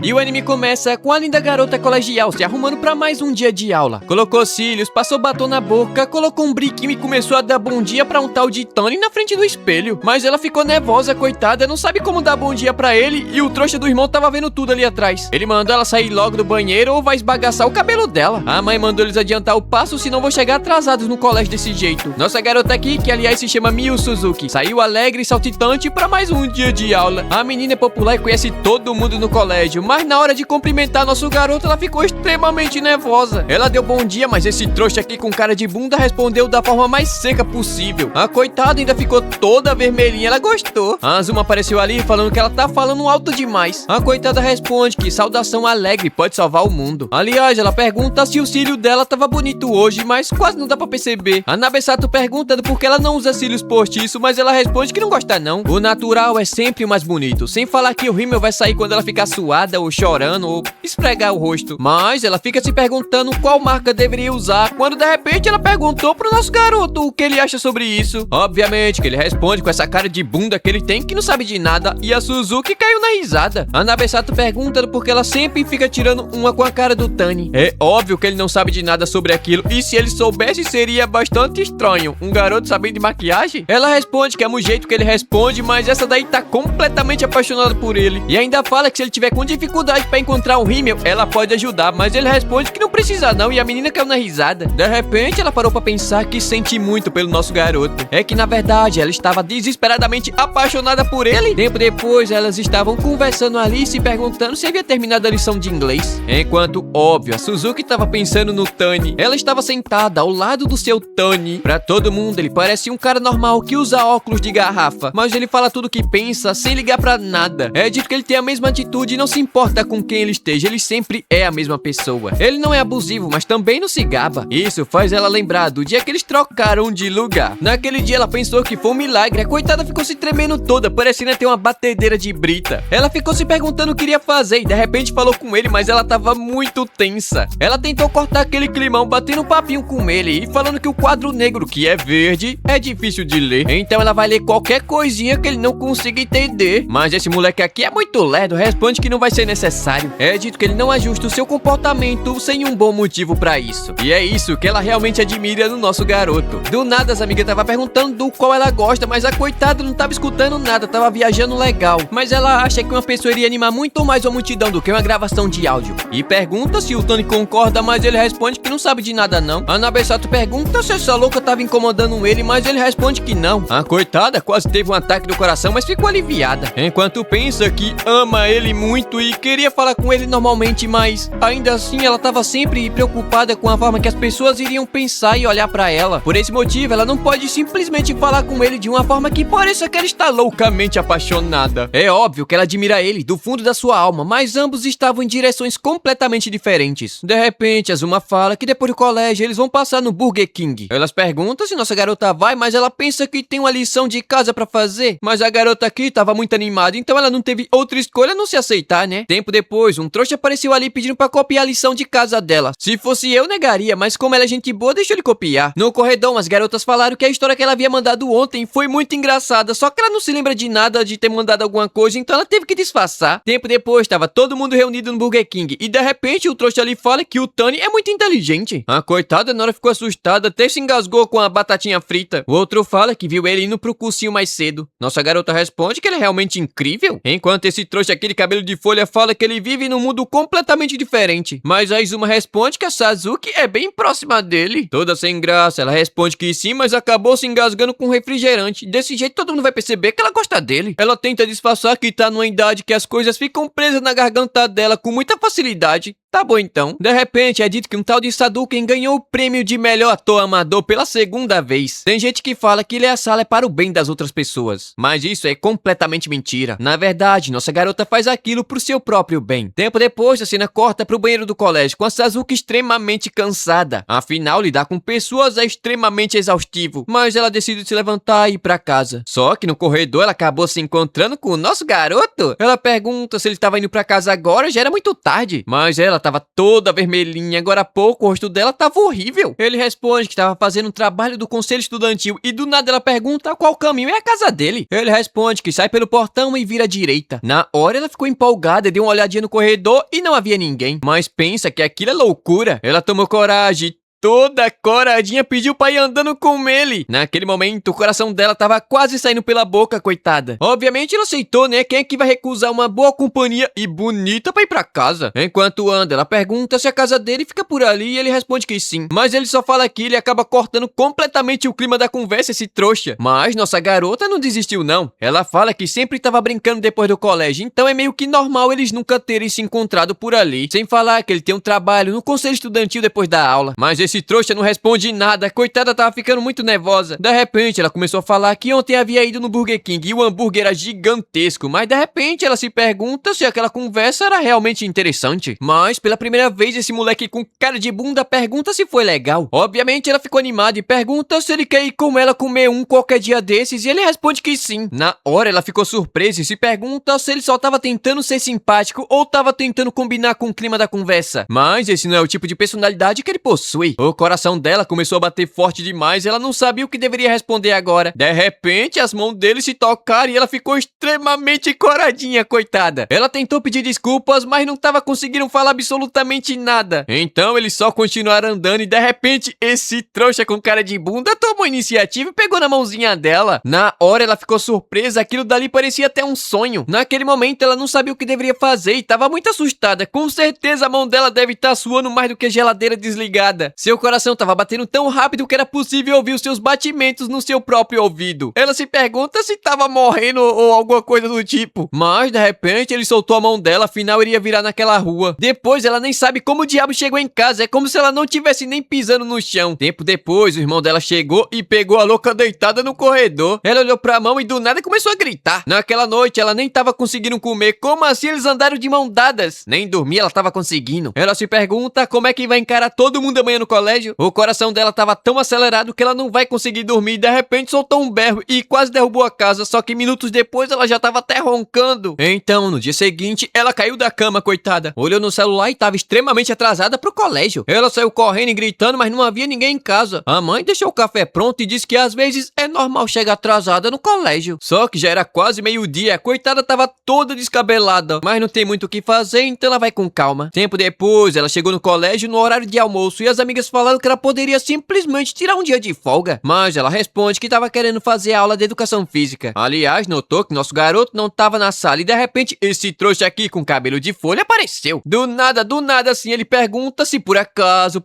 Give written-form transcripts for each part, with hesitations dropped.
E o anime começa com a linda garota colegial se arrumando pra mais um dia de aula. Colocou cílios, passou batom na boca, colocou um brinquinho e começou a dar bom dia pra um tal de Tony na frente do espelho. Mas ela ficou nervosa, coitada, não sabe como dar bom dia pra ele e o trouxa do irmão tava vendo tudo ali atrás. Ele mandou ela sair logo do banheiro ou vai esbagaçar o cabelo dela. A mãe mandou eles adiantar o passo, senão vão chegar atrasados no colégio desse jeito. Nossa garota aqui, que aliás se chama Miyu Suzuki, saiu alegre e saltitante pra mais um dia de aula. A menina é popular e conhece todo mundo no colégio, mas na hora de cumprimentar nosso garoto, ela ficou extremamente nervosa. Ela deu bom dia, mas esse trouxa aqui com cara de bunda respondeu da forma mais seca possível. A coitada ainda ficou toda vermelhinha, ela gostou. A Azuma apareceu ali falando que ela tá falando alto demais. A coitada responde que saudação alegre pode salvar o mundo. Aliás, ela pergunta se o cílio dela tava bonito hoje, mas quase não dá pra perceber. A Nabesato pergunta por que ela não usa cílios postiços, mas ela responde que não gosta não. O natural é sempre o mais bonito, sem falar que o rímel vai sair quando ela ficar suada ou chorando ou esfregar o rosto. Mas ela fica se perguntando qual marca deveria usar, quando de repente ela perguntou pro nosso garoto o que ele acha sobre isso. Obviamente que ele responde com essa cara de bunda que ele tem que não sabe de nada, e a Suzuki caiu na risada. A Nabesato pergunta porque ela sempre fica tirando uma com a cara do Tani. É óbvio que ele não sabe de nada sobre aquilo, e se ele soubesse seria bastante estranho. Um garoto sabendo de maquiagem? Ela responde que é o jeito que ele responde, mas essa daí tá completamente apaixonada por ele. E ainda fala que se ele tiver com dificuldade pra encontrar um rímel, ela pode ajudar, mas ele responde que não precisa não, e a menina caiu na risada. De repente, ela parou pra pensar que sente muito pelo nosso garoto. É que na verdade, ela estava desesperadamente apaixonada por ele. Tempo depois, elas estavam conversando ali, se perguntando se havia terminado a lição de inglês. Enquanto, óbvio, a Suzuki estava pensando no Tani. Ela estava sentada ao lado do seu Tani. Pra todo mundo, ele parece um cara normal que usa óculos de garrafa, mas ele fala tudo o que pensa sem ligar pra nada. É dito que ele tem a mesma atitude e não se importa com quem ele esteja, ele sempre é a mesma pessoa. Ele não é abusivo, mas também não se gaba. Isso faz ela lembrar do dia que eles trocaram de lugar. Naquele dia ela pensou que foi um milagre, a coitada ficou se tremendo toda, parecendo ter uma batedeira de brita. Ela ficou se perguntando o que iria fazer e de repente falou com ele, mas ela tava muito tensa. Ela tentou cortar aquele climão, batendo um papinho com ele e falando que o quadro negro, que é verde, é difícil de ler. Então ela vai ler qualquer coisinha que ele não consiga entender. Mas esse moleque aqui é muito lerdo, responde que não vai ser necessário. É dito que ele não ajusta o seu comportamento sem um bom motivo pra isso. E é isso que ela realmente admira no nosso garoto. Do nada as amigas estavam perguntando do qual ela gosta, mas a coitada não tava escutando nada, tava viajando legal. Mas ela acha que uma pessoa iria animar muito mais uma multidão do que uma gravação de áudio. E pergunta se o Tony concorda, mas ele responde que não sabe de nada não. A Nabesato pergunta se essa louca tava incomodando ele, mas ele responde que não. A coitada quase teve um ataque do coração, mas ficou aliviada. Enquanto pensa que ama ele muito e queria falar com ele normalmente, mas ainda assim ela tava sempre preocupada com a forma que as pessoas iriam pensar e olhar pra ela. Por esse motivo, ela não pode simplesmente falar com ele de uma forma que pareça que ela está loucamente apaixonada. É óbvio que ela admira ele do fundo da sua alma, mas ambos estavam em direções completamente diferentes. De repente, Azuma fala que depois do colégio eles vão passar no Burger King. Elas perguntam se nossa garota vai, mas ela pensa que tem uma lição de casa pra fazer. Mas a garota aqui tava muito animada, então ela não teve outra escolha a não se aceitar, né? Tempo depois, um trouxa apareceu ali pedindo pra copiar a lição de casa dela. Se fosse eu, negaria, mas como ela é gente boa, deixou ele copiar. No corredor, as garotas falaram que a história que ela havia mandado ontem foi muito engraçada, só que ela não se lembra de nada de ter mandado alguma coisa, então ela teve que disfarçar. Tempo depois, tava todo mundo reunido no Burger King, e de repente o trouxa ali fala que o Tani é muito inteligente. A coitada na hora ficou assustada, até se engasgou com a batatinha frita. O outro fala que viu ele indo pro cursinho mais cedo. Nossa garota responde que ele é realmente incrível, enquanto esse trouxa aqui de cabelo de folha fala que ele vive num mundo completamente diferente. Mas a Izuma responde que a Sasuke é bem próxima dele. Toda sem graça, ela responde que sim, mas acabou se engasgando com refrigerante. Desse jeito todo mundo vai perceber que ela gosta dele. Ela tenta disfarçar que tá numa idade que as coisas ficam presas na garganta dela com muita facilidade. Tá bom então. De repente é dito que um tal de Saduken ganhou o prêmio de melhor ator amador pela segunda vez. Tem gente que fala que ler a sala é para o bem das outras pessoas, mas isso é completamente mentira. Na verdade, nossa garota faz aquilo pro seu próprio bem. Tempo depois, a cena corta pro banheiro do colégio com a Sasuke extremamente cansada. Afinal, lidar com pessoas é extremamente exaustivo, mas ela decide se levantar e ir pra casa. Só que no corredor ela acabou se encontrando com o nosso garoto. Ela pergunta se ele estava indo pra casa agora, já era muito tarde, mas ela tava toda vermelhinha, agora há pouco o rosto dela tava horrível. Ele responde que estava fazendo um trabalho do conselho estudantil e do nada ela pergunta qual caminho é a casa dele. Ele responde que sai pelo portão e vira à direita. Na hora ela ficou empolgada e deu uma olhadinha no corredor e não havia ninguém. Mas pensa que aquilo é loucura. Ela tomou coragem. Toda coradinha pediu pra ir andando com ele. Naquele momento, o coração dela tava quase saindo pela boca, coitada. Obviamente, ela aceitou, né? Quem é que vai recusar uma boa companhia e bonita pra ir pra casa? Enquanto anda, ela pergunta se a casa dele fica por ali e ele responde que sim. Mas ele só fala aquilo e acaba cortando completamente o clima da conversa, esse trouxa. Mas nossa garota não desistiu, não. Ela fala que sempre tava brincando depois do colégio, então é meio que normal eles nunca terem se encontrado por ali. Sem falar que ele tem um trabalho no conselho estudantil depois da aula. Mas esse trouxa não responde nada, coitada tava ficando muito nervosa. De repente ela começou a falar que ontem havia ido no Burger King e o hambúrguer era gigantesco, mas de repente ela se pergunta se aquela conversa era realmente interessante. Mas pela primeira vez esse moleque com cara de bunda pergunta se foi legal. Obviamente ela ficou animada e pergunta se ele quer ir com ela comer qualquer dia desses e ele responde que sim. Na hora ela ficou surpresa e se pergunta se ele só tava tentando ser simpático ou tava tentando combinar com o clima da conversa. Mas esse não é o tipo de personalidade que ele possui. O coração dela começou a bater forte demais e ela não sabia o que deveria responder agora. De repente, as mãos dele se tocaram e ela ficou extremamente coradinha, coitada. Ela tentou pedir desculpas, mas não tava conseguindo falar absolutamente nada. Então, eles só continuaram andando e de repente, esse trouxa com cara de bunda tomou iniciativa e pegou na mãozinha dela. Na hora, ela ficou surpresa, aquilo dali parecia até um sonho. Naquele momento, ela não sabia o que deveria fazer e tava muito assustada. Com certeza, a mão dela deve estar suando mais do que a geladeira desligada. Seu coração tava batendo tão rápido que era possível ouvir os seus batimentos no seu próprio ouvido. Ela se pergunta se tava morrendo ou alguma coisa do tipo. Mas, de repente, ele soltou a mão dela, afinal iria virar naquela rua. Depois, ela nem sabe como o diabo chegou em casa. É como se ela não tivesse nem pisando no chão. Tempo depois, o irmão dela chegou e pegou a louca deitada no corredor. Ela olhou pra mão e do nada começou a gritar. Naquela noite, ela nem tava conseguindo comer. Como assim eles andaram de mão dadas? Nem dormir ela tava conseguindo. Ela se pergunta como é que vai encarar todo mundo amanhã no colégio. O coração dela tava tão acelerado que ela não vai conseguir dormir. De repente soltou um berro e quase derrubou a casa. Só que minutos depois ela já tava até roncando. Então, no dia seguinte, ela caiu da cama, coitada. Olhou no celular e tava extremamente atrasada pro colégio. Ela saiu correndo e gritando, mas não havia ninguém em casa. A mãe deixou o café pronto e disse que às vezes é normal chegar atrasada no colégio. Só que já era quase meio-dia. A coitada tava toda descabelada. Mas não tem muito o que fazer, então ela vai com calma. Tempo depois, ela chegou no colégio no horário de almoço e as amigas falaram que ela poderia simplesmente tirar um dia de folga. Mas ela responde que tava querendo fazer aula de educação física. Aliás, notou que nosso garoto não tava na sala e de repente esse trouxa aqui com cabelo de folha apareceu. Do nada assim, ele pergunta se por acaso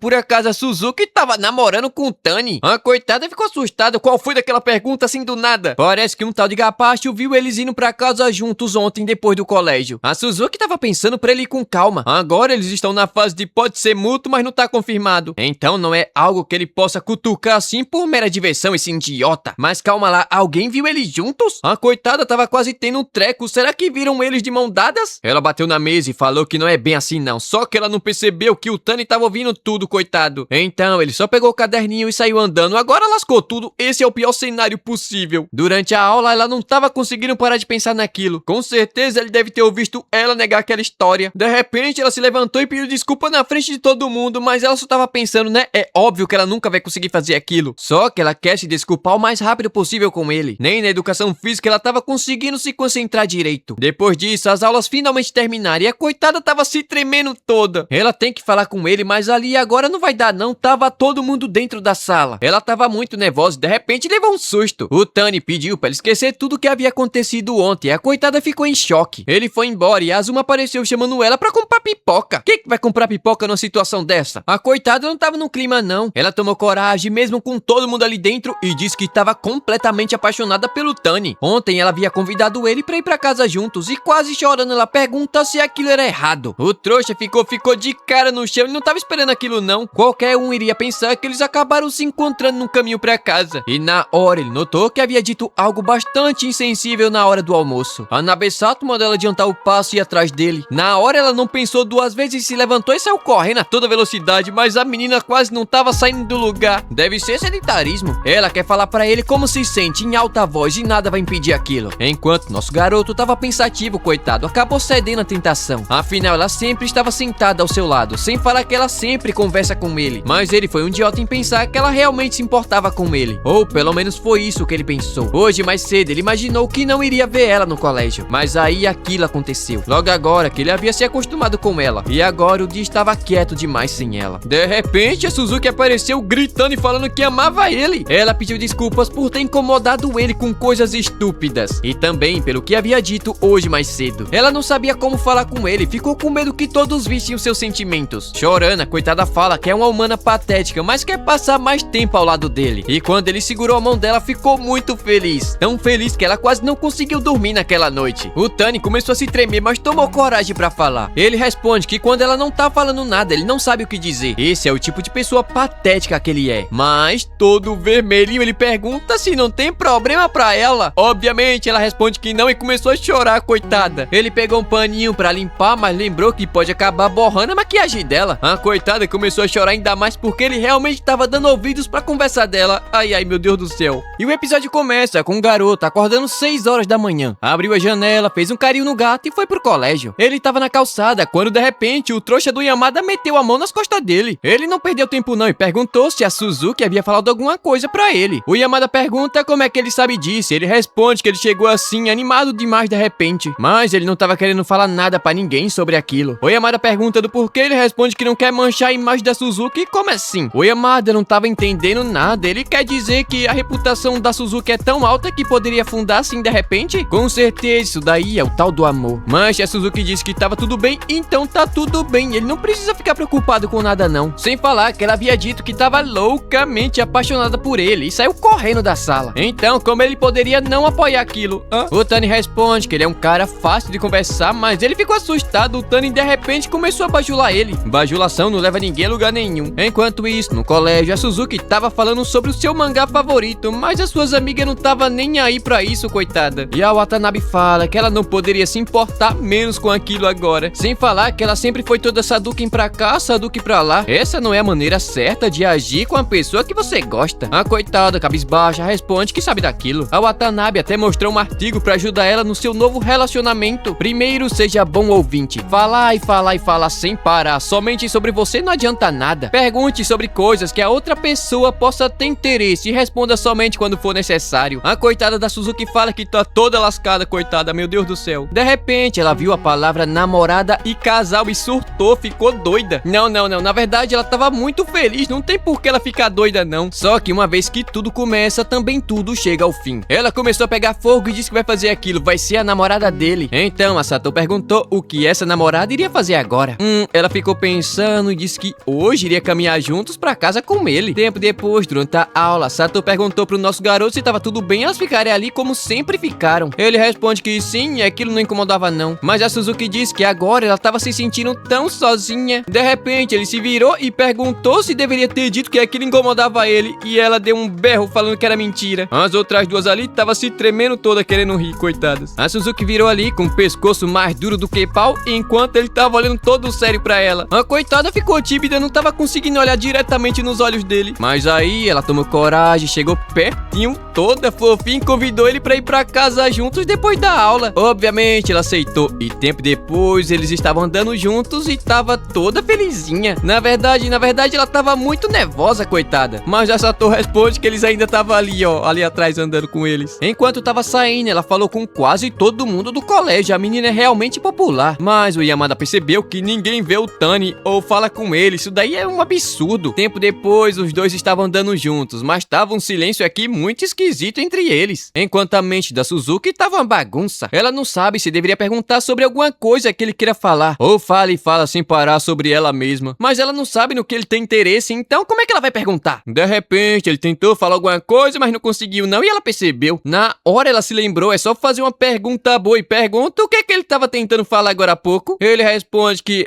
a Suzuki tava namorando com o Tani. A coitada ficou assustada. Qual foi daquela pergunta assim do nada? Parece que um tal de Gapacho viu eles indo pra casa juntos ontem depois do colégio. A Suzuki tava pensando pra ele ir com calma. Agora eles estão na fase de pode ser mútuo, mas não tá confirmado. Então não é algo que ele possa cutucar assim por mera diversão, esse idiota. Mas calma lá, alguém viu eles juntos? A coitada tava quase tendo um treco. Será que viram eles de mão dadas? Ela bateu na mesa e falou que não é bem assim não. Só que ela não percebeu que o Tani tava ouvindo tudo, coitado. Então ele só pegou o caderninho e saiu andando. Agora lascou tudo. Esse é o pior cenário possível. Durante a aula ela não tava conseguindo parar de pensar naquilo. Com certeza ele deve ter ouvido ela negar aquela história. De repente ela se levantou e pediu desculpa na frente de todo mundo. Mas ela só tava pensando, né? É óbvio que ela nunca vai conseguir fazer aquilo. Só que ela quer se desculpar o mais rápido possível com ele. Nem na educação física ela tava conseguindo se concentrar direito. Depois disso, as aulas finalmente terminaram e a coitada tava se tremendo toda. Ela tem que falar com ele, mas ali agora não vai dar não. Tava todo mundo dentro da sala. Ela tava muito nervosa e de repente levou um susto. O Tani pediu pra ela esquecer tudo o que havia acontecido ontem. A coitada ficou em choque. Ele foi embora e a Azuma apareceu chamando ela pra comprar pipoca. Quem que vai comprar pipoca numa situação dessa? A coitada não tava no clima não. Ela tomou coragem mesmo com todo mundo ali dentro e disse que estava completamente apaixonada pelo Tani. Ontem ela havia convidado ele pra ir pra casa juntos e quase chorando ela pergunta se aquilo era errado. O trouxa ficou de cara no chão e não tava esperando aquilo não. Qualquer um iria pensar que eles acabaram se encontrando no caminho pra casa. E na hora ele notou que havia dito algo bastante insensível na hora do almoço. A Nabesato mandou ela adiantar o passo e ir atrás dele. Na hora ela não pensou duas vezes e se levantou e saiu correndo a toda velocidade, mas a menina ela quase não tava saindo do lugar. Deve ser sedentarismo. Ela quer falar pra ele como se sente em alta voz e nada vai impedir aquilo. Enquanto nosso garoto tava pensativo, coitado, acabou cedendo à tentação. Afinal, ela sempre estava sentada ao seu lado, sem falar que ela sempre conversa com ele. Mas ele foi um idiota em pensar que ela realmente se importava com ele. Ou pelo menos foi isso que ele pensou. Hoje, mais cedo, ele imaginou que não iria ver ela no colégio. Mas aí aquilo aconteceu. Logo agora que ele havia se acostumado com ela. E agora o dia estava quieto demais sem ela. De repente, a Suzuki apareceu gritando e falando que amava ele. Ela pediu desculpas por ter incomodado ele com coisas estúpidas. E também pelo que havia dito hoje mais cedo. Ela não sabia como falar com ele. Ficou com medo que todos vissem os seus sentimentos. Chorando, a coitada fala que é uma humana patética, mas quer passar mais tempo ao lado dele. E quando ele segurou a mão dela, ficou muito feliz. Tão feliz que ela quase não conseguiu dormir naquela noite. O Tani começou a se tremer, mas tomou coragem pra falar. Ele responde que quando ela não tá falando nada, ele não sabe o que dizer. Esse é o tipo de pessoa patética que ele é. Mas, todo vermelhinho, ele pergunta se não tem problema pra ela. Obviamente, ela responde que não e começou a chorar, coitada. Ele pegou um paninho pra limpar, mas lembrou que pode acabar borrando a maquiagem dela. A coitada começou a chorar ainda mais porque ele realmente tava dando ouvidos pra conversa dela. Ai, ai, meu Deus do céu. E o episódio começa com um garoto acordando 6 horas da manhã. Abriu a janela, fez um carinho no gato e foi pro colégio. Ele tava na calçada quando de repente o trouxa do Yamada meteu a mão nas costas dele. Ele não perdeu tempo não e perguntou se a Suzuki havia falado alguma coisa pra ele. O Yamada pergunta como é que ele sabe disso. Ele responde que ele chegou assim, animado demais de repente. Mas ele não tava querendo falar nada pra ninguém sobre aquilo. O Yamada pergunta do porquê, ele responde que não quer manchar a imagem da Suzuki. Como assim? O Yamada não tava entendendo nada. Ele quer dizer que a reputação da Suzuki é tão alta que poderia afundar assim de repente? Com certeza, isso daí é o tal do amor. Mas a Suzuki disse que tava tudo bem, então tá tudo bem. Ele não precisa ficar preocupado com nada não. Sem falar que ela havia dito que tava loucamente apaixonada por ele e saiu correndo da sala. Então, como ele poderia não apoiar aquilo? O Tani responde que ele é um cara fácil de conversar, mas ele ficou assustado. O Tani de repente começou a bajular ele. Bajulação não leva ninguém a lugar nenhum. Enquanto isso, no colégio, a Suzuki tava falando sobre o seu mangá favorito, mas as suas amigas não tava nem aí pra isso, coitada. E a Watanabe fala que ela não poderia se importar menos com aquilo agora. Sem falar que ela sempre foi toda Saduken pra cá, Saduken pra lá. Essa não é a maneira certa de agir com a pessoa que você gosta. A coitada, cabisbaixa, responde que sabe daquilo. A Watanabe até mostrou um artigo pra ajudar ela no seu novo relacionamento. Primeiro, seja bom ouvinte. Falar e falar e falar sem parar somente sobre você não adianta nada. Pergunte sobre coisas que a outra pessoa possa ter interesse e responda somente quando for necessário. A coitada da Suzuki fala que tá toda lascada, coitada, meu Deus do céu. De repente, ela viu a palavra namorada e casal e surtou, ficou doida. Não, na verdade ela tava muito feliz, não tem por que ela ficar doida não. Só que uma vez que tudo começa, também tudo chega ao fim. Ela começou a pegar fogo e disse que vai fazer aquilo, vai ser a namorada dele. Então a Sato perguntou o que essa namorada iria fazer agora. Ela ficou pensando e disse que hoje iria caminhar juntos pra casa com ele. Tempo depois, durante a aula, Sato perguntou pro nosso garoto se tava tudo bem elas ficarem ali como sempre ficaram. Ele responde que sim, e aquilo não incomodava não. Mas a Suzuki disse que agora ela tava se sentindo tão sozinha. De repente, ele se virou e perguntou se deveria ter dito que aquilo incomodava ele. E ela deu um berro falando que era mentira. As outras duas ali tava se tremendo toda querendo rir, coitadas. A Suzuki virou ali com o pescoço mais duro do que pau, enquanto ele tava olhando todo sério pra ela. A coitada ficou tímida, não tava conseguindo olhar diretamente nos olhos dele. Mas aí ela tomou coragem, chegou pertinho, toda fofinha, e convidou ele pra ir pra casa juntos depois da aula. Obviamente ela aceitou e tempo depois eles estavam andando juntos e tava toda felizinha. Na verdade ela tava muito nervosa, coitada. Mas a Sato responde que eles ainda estavam ali, ó, ali atrás andando com eles. Enquanto tava saindo, ela falou com quase todo mundo do colégio. A menina é realmente popular. Mas o Yamada percebeu que ninguém vê o Tani ou fala com ele. Isso daí é um absurdo. Tempo depois, os dois estavam andando juntos, mas tava um silêncio aqui muito esquisito entre eles. Enquanto a mente da Suzuki tava uma bagunça. Ela não sabe se deveria perguntar sobre alguma coisa que ele queira falar, ou fala e fala sem parar sobre ela mesma. Mas ela não sabe no que ele tem interesse, então como é que ela vai perguntar? De repente, ele tentou falar alguma coisa, mas não conseguiu não, e ela percebeu. Na hora ela se lembrou, é só fazer uma pergunta boa e pergunta o que é que ele tava tentando falar agora há pouco. Ele responde que,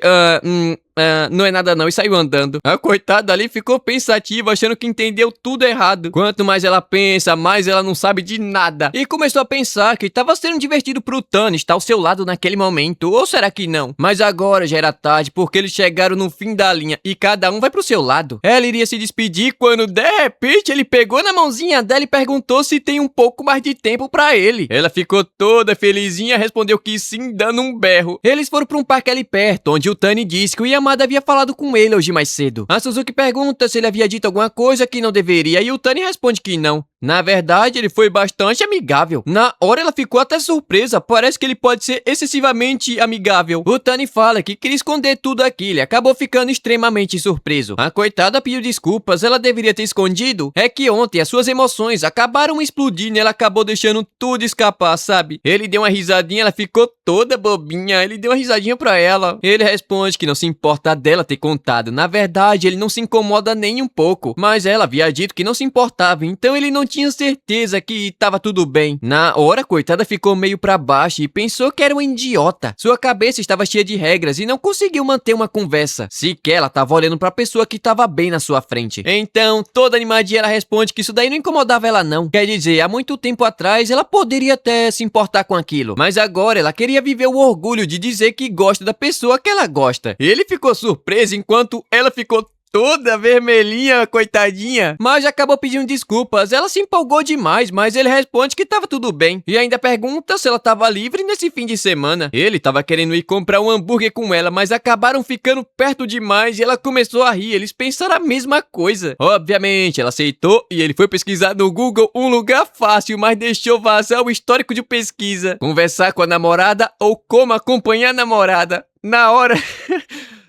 Não é nada não, e saiu andando. A coitada ali ficou pensativa, achando que entendeu tudo errado. Quanto mais ela pensa, mais ela não sabe de nada. E começou a pensar que estava sendo divertido pro Tani estar ao seu lado naquele momento. Ou será que não? Mas agora já era tarde, porque eles chegaram no fim da linha e cada um vai pro seu lado. Ela iria se despedir quando, de repente, ele pegou na mãozinha dela e perguntou se tem um pouco mais de tempo pra ele. Ela ficou toda felizinha, respondeu que sim, dando um berro. Eles foram pra um parque ali perto, onde o Tani disse que o Yamada havia falado com ele hoje mais cedo. A Suzuki pergunta se ele havia dito alguma coisa que não deveria e o Tani responde que não. Na verdade, ele foi bastante amigável. Na hora ela ficou até surpresa, parece que ele pode ser excessivamente amigável. O Tani fala que queria esconder tudo aquilo e acabou ficando extremamente surpreso. A coitada pediu desculpas, ela deveria ter escondido. É que ontem as suas emoções acabaram explodindo e ela acabou deixando tudo escapar, sabe? Ele deu uma risadinha, ela ficou toda bobinha, ele deu uma risadinha pra ela. Ele responde que não se importa dela ter contado. Na verdade, ele não se incomoda nem um pouco, mas ela havia dito que não se importava, então ele não tinha certeza que tava tudo bem. Na hora, a coitada ficou meio pra baixo e pensou que era um idiota. Sua cabeça estava cheia de regras e não conseguiu manter uma conversa. Sequer ela tava olhando pra pessoa que tava bem na sua frente. Então, toda animadinha, ela responde que isso daí não incomodava ela não. Quer dizer, há muito tempo atrás ela poderia até se importar com aquilo, mas agora ela queria viver o orgulho de dizer que gosta da pessoa que ela gosta. Ele ficou surpreso enquanto ela ficou toda vermelhinha, coitadinha, mas acabou pedindo desculpas. Ela se empolgou demais, mas ele responde que tava tudo bem. E ainda pergunta se ela tava livre nesse fim de semana. Ele tava querendo ir comprar um hambúrguer com ela, mas acabaram ficando perto demais e ela começou a rir. Eles pensaram a mesma coisa. Obviamente, ela aceitou e ele foi pesquisar no Google um lugar fácil, mas deixou vazar o histórico de pesquisa. Conversar com a namorada ou como acompanhar a namorada. Na hora...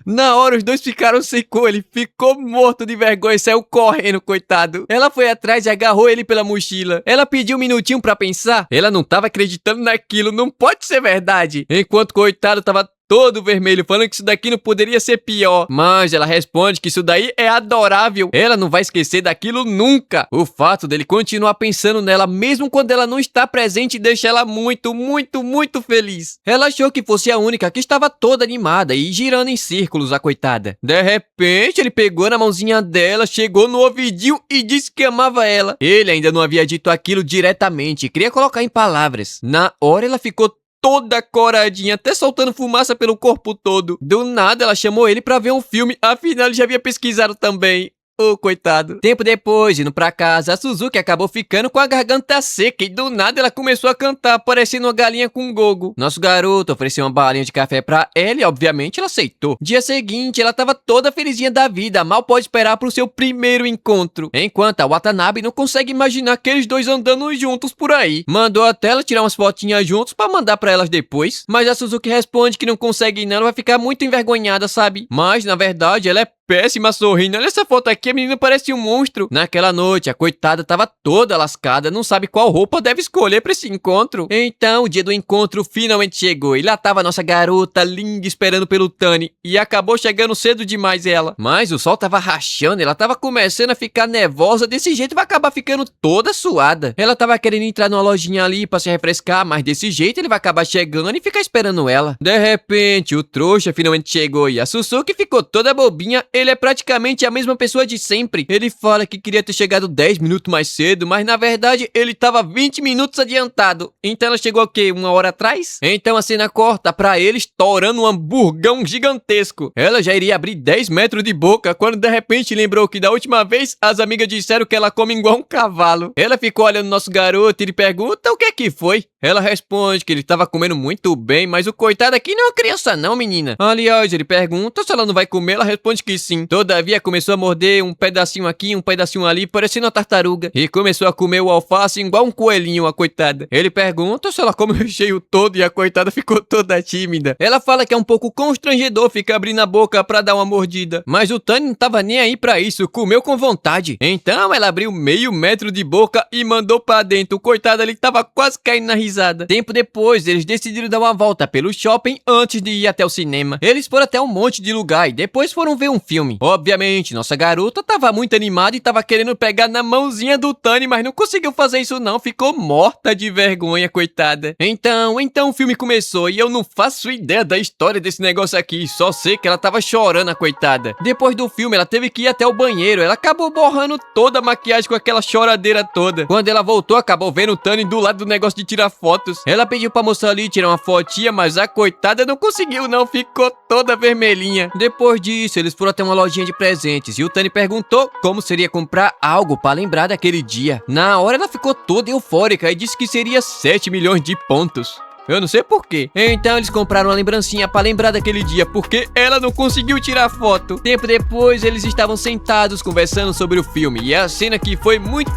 Na hora, os dois ficaram sem cor, ele ficou morto de vergonha e saiu correndo, coitado. Ela foi atrás e agarrou ele pela mochila. Ela pediu um minutinho pra pensar. Ela não tava acreditando naquilo, não pode ser verdade. Enquanto o coitado tava todo vermelho, falando que isso daqui não poderia ser pior. Mas ela responde que isso daí é adorável. Ela não vai esquecer daquilo nunca. O fato dele continuar pensando nela, mesmo quando ela não está presente, deixa ela muito, muito, muito feliz. Ela achou que fosse a única que estava toda animada e girando em círculos, a coitada. De repente, ele pegou na mãozinha dela, chegou no ouvidinho e disse que amava ela. Ele ainda não havia dito aquilo diretamente, queria colocar em palavras. Na hora, ela ficou toda coradinha, até soltando fumaça pelo corpo todo. Do nada, ela chamou ele pra ver um filme, afinal ele já havia pesquisado também. Ô, coitado. Tempo depois, indo pra casa, a Suzuki acabou ficando com a garganta seca e do nada ela começou a cantar, parecendo uma galinha com gogo. Nosso garoto ofereceu uma balinha de café pra ela e, obviamente, ela aceitou. Dia seguinte, ela tava toda felizinha da vida, mal pode esperar pro seu primeiro encontro. Enquanto a Watanabe não consegue imaginar aqueles dois andando juntos por aí. Mandou até ela tirar umas fotinhas juntos pra mandar pra elas depois, mas a Suzuki responde que não consegue não, ela vai ficar muito envergonhada, sabe? Mas, na verdade, ela é péssima sorrindo. Olha essa foto aqui, a menina parece um monstro. Naquela noite, a coitada tava toda lascada, não sabe qual roupa deve escolher pra esse encontro. Então, o dia do encontro finalmente chegou e lá tava a nossa garota linda esperando pelo Tani. E acabou chegando cedo demais ela. Mas o sol tava rachando, ela tava começando a ficar nervosa, desse jeito vai acabar ficando toda suada. Ela tava querendo entrar numa lojinha ali pra se refrescar, mas desse jeito ele vai acabar chegando e ficar esperando ela. De repente, o trouxa finalmente chegou e a Suzuki ficou toda bobinha. Ele é praticamente a mesma pessoa de sempre. Ele fala que queria ter chegado 10 minutos mais cedo, mas na verdade ele tava 20 minutos adiantado. Então ela chegou o quê? Uma hora atrás? Então a cena corta pra ele estourando um hamburgão gigantesco. Ela já iria abrir 10 metros de boca quando de repente lembrou que da última vez as amigas disseram que ela come igual um cavalo. Ela ficou olhando nosso garoto e ele pergunta o que é que foi. Ela responde que ele tava comendo muito bem, mas o coitado aqui não é uma criança não, menina. Aliás, ele pergunta se ela não vai comer, ela responde que sim. Todavia, começou a morder um pedacinho aqui, um pedacinho ali, parecendo uma tartaruga. E começou a comer o alface igual um coelhinho, a coitada. Ele pergunta se ela come o recheio todo e a coitada ficou toda tímida. Ela fala que é um pouco constrangedor ficar abrindo a boca pra dar uma mordida. Mas o Tani não tava nem aí pra isso, comeu com vontade. Então ela abriu meio metro de boca e mandou pra dentro. O coitado ali tava quase caindo na risada. risada. Tempo depois, eles decidiram dar uma volta pelo shopping antes de ir até o cinema. Eles foram até um monte de lugar e depois foram ver um filme. Obviamente, nossa garota tava muito animada e tava querendo pegar na mãozinha do Tani, mas não conseguiu fazer isso não, ficou morta de vergonha, coitada. Então o filme começou e eu não faço ideia da história desse negócio aqui, só sei que ela tava chorando, a coitada. Depois do filme, ela teve que ir até o banheiro, ela acabou borrando toda a maquiagem com aquela choradeira toda. Quando ela voltou, acabou vendo o Tani do lado do negócio de tirar fotos. Ela pediu pra moça ali tirar uma fotinha, mas a coitada não conseguiu não, ficou toda vermelhinha. Depois disso, eles foram até uma lojinha de presentes e o Tani perguntou como seria comprar algo pra lembrar daquele dia. Na hora ela ficou toda eufórica e disse que seria 7 milhões de pontos. Eu não sei porquê. Então eles compraram uma lembrancinha pra lembrar daquele dia, porque ela não conseguiu tirar foto. Tempo depois, eles estavam sentados conversando sobre o filme, e a cena que foi muito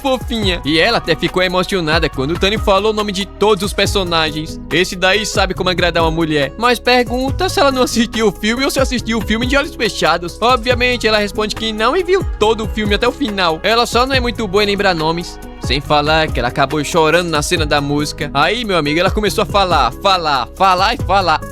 fofinha. E ela até ficou emocionada quando o Tani falou o nome de todos os personagens. Esse daí sabe como agradar uma mulher, mas pergunta se ela não assistiu o filme ou se assistiu o filme de olhos fechados. Obviamente, ela responde que não e viu todo o filme até o final. Ela só não é muito boa em lembrar nomes. Sem falar que ela acabou chorando na cena da música. Aí, meu amigo, ela começou a falar.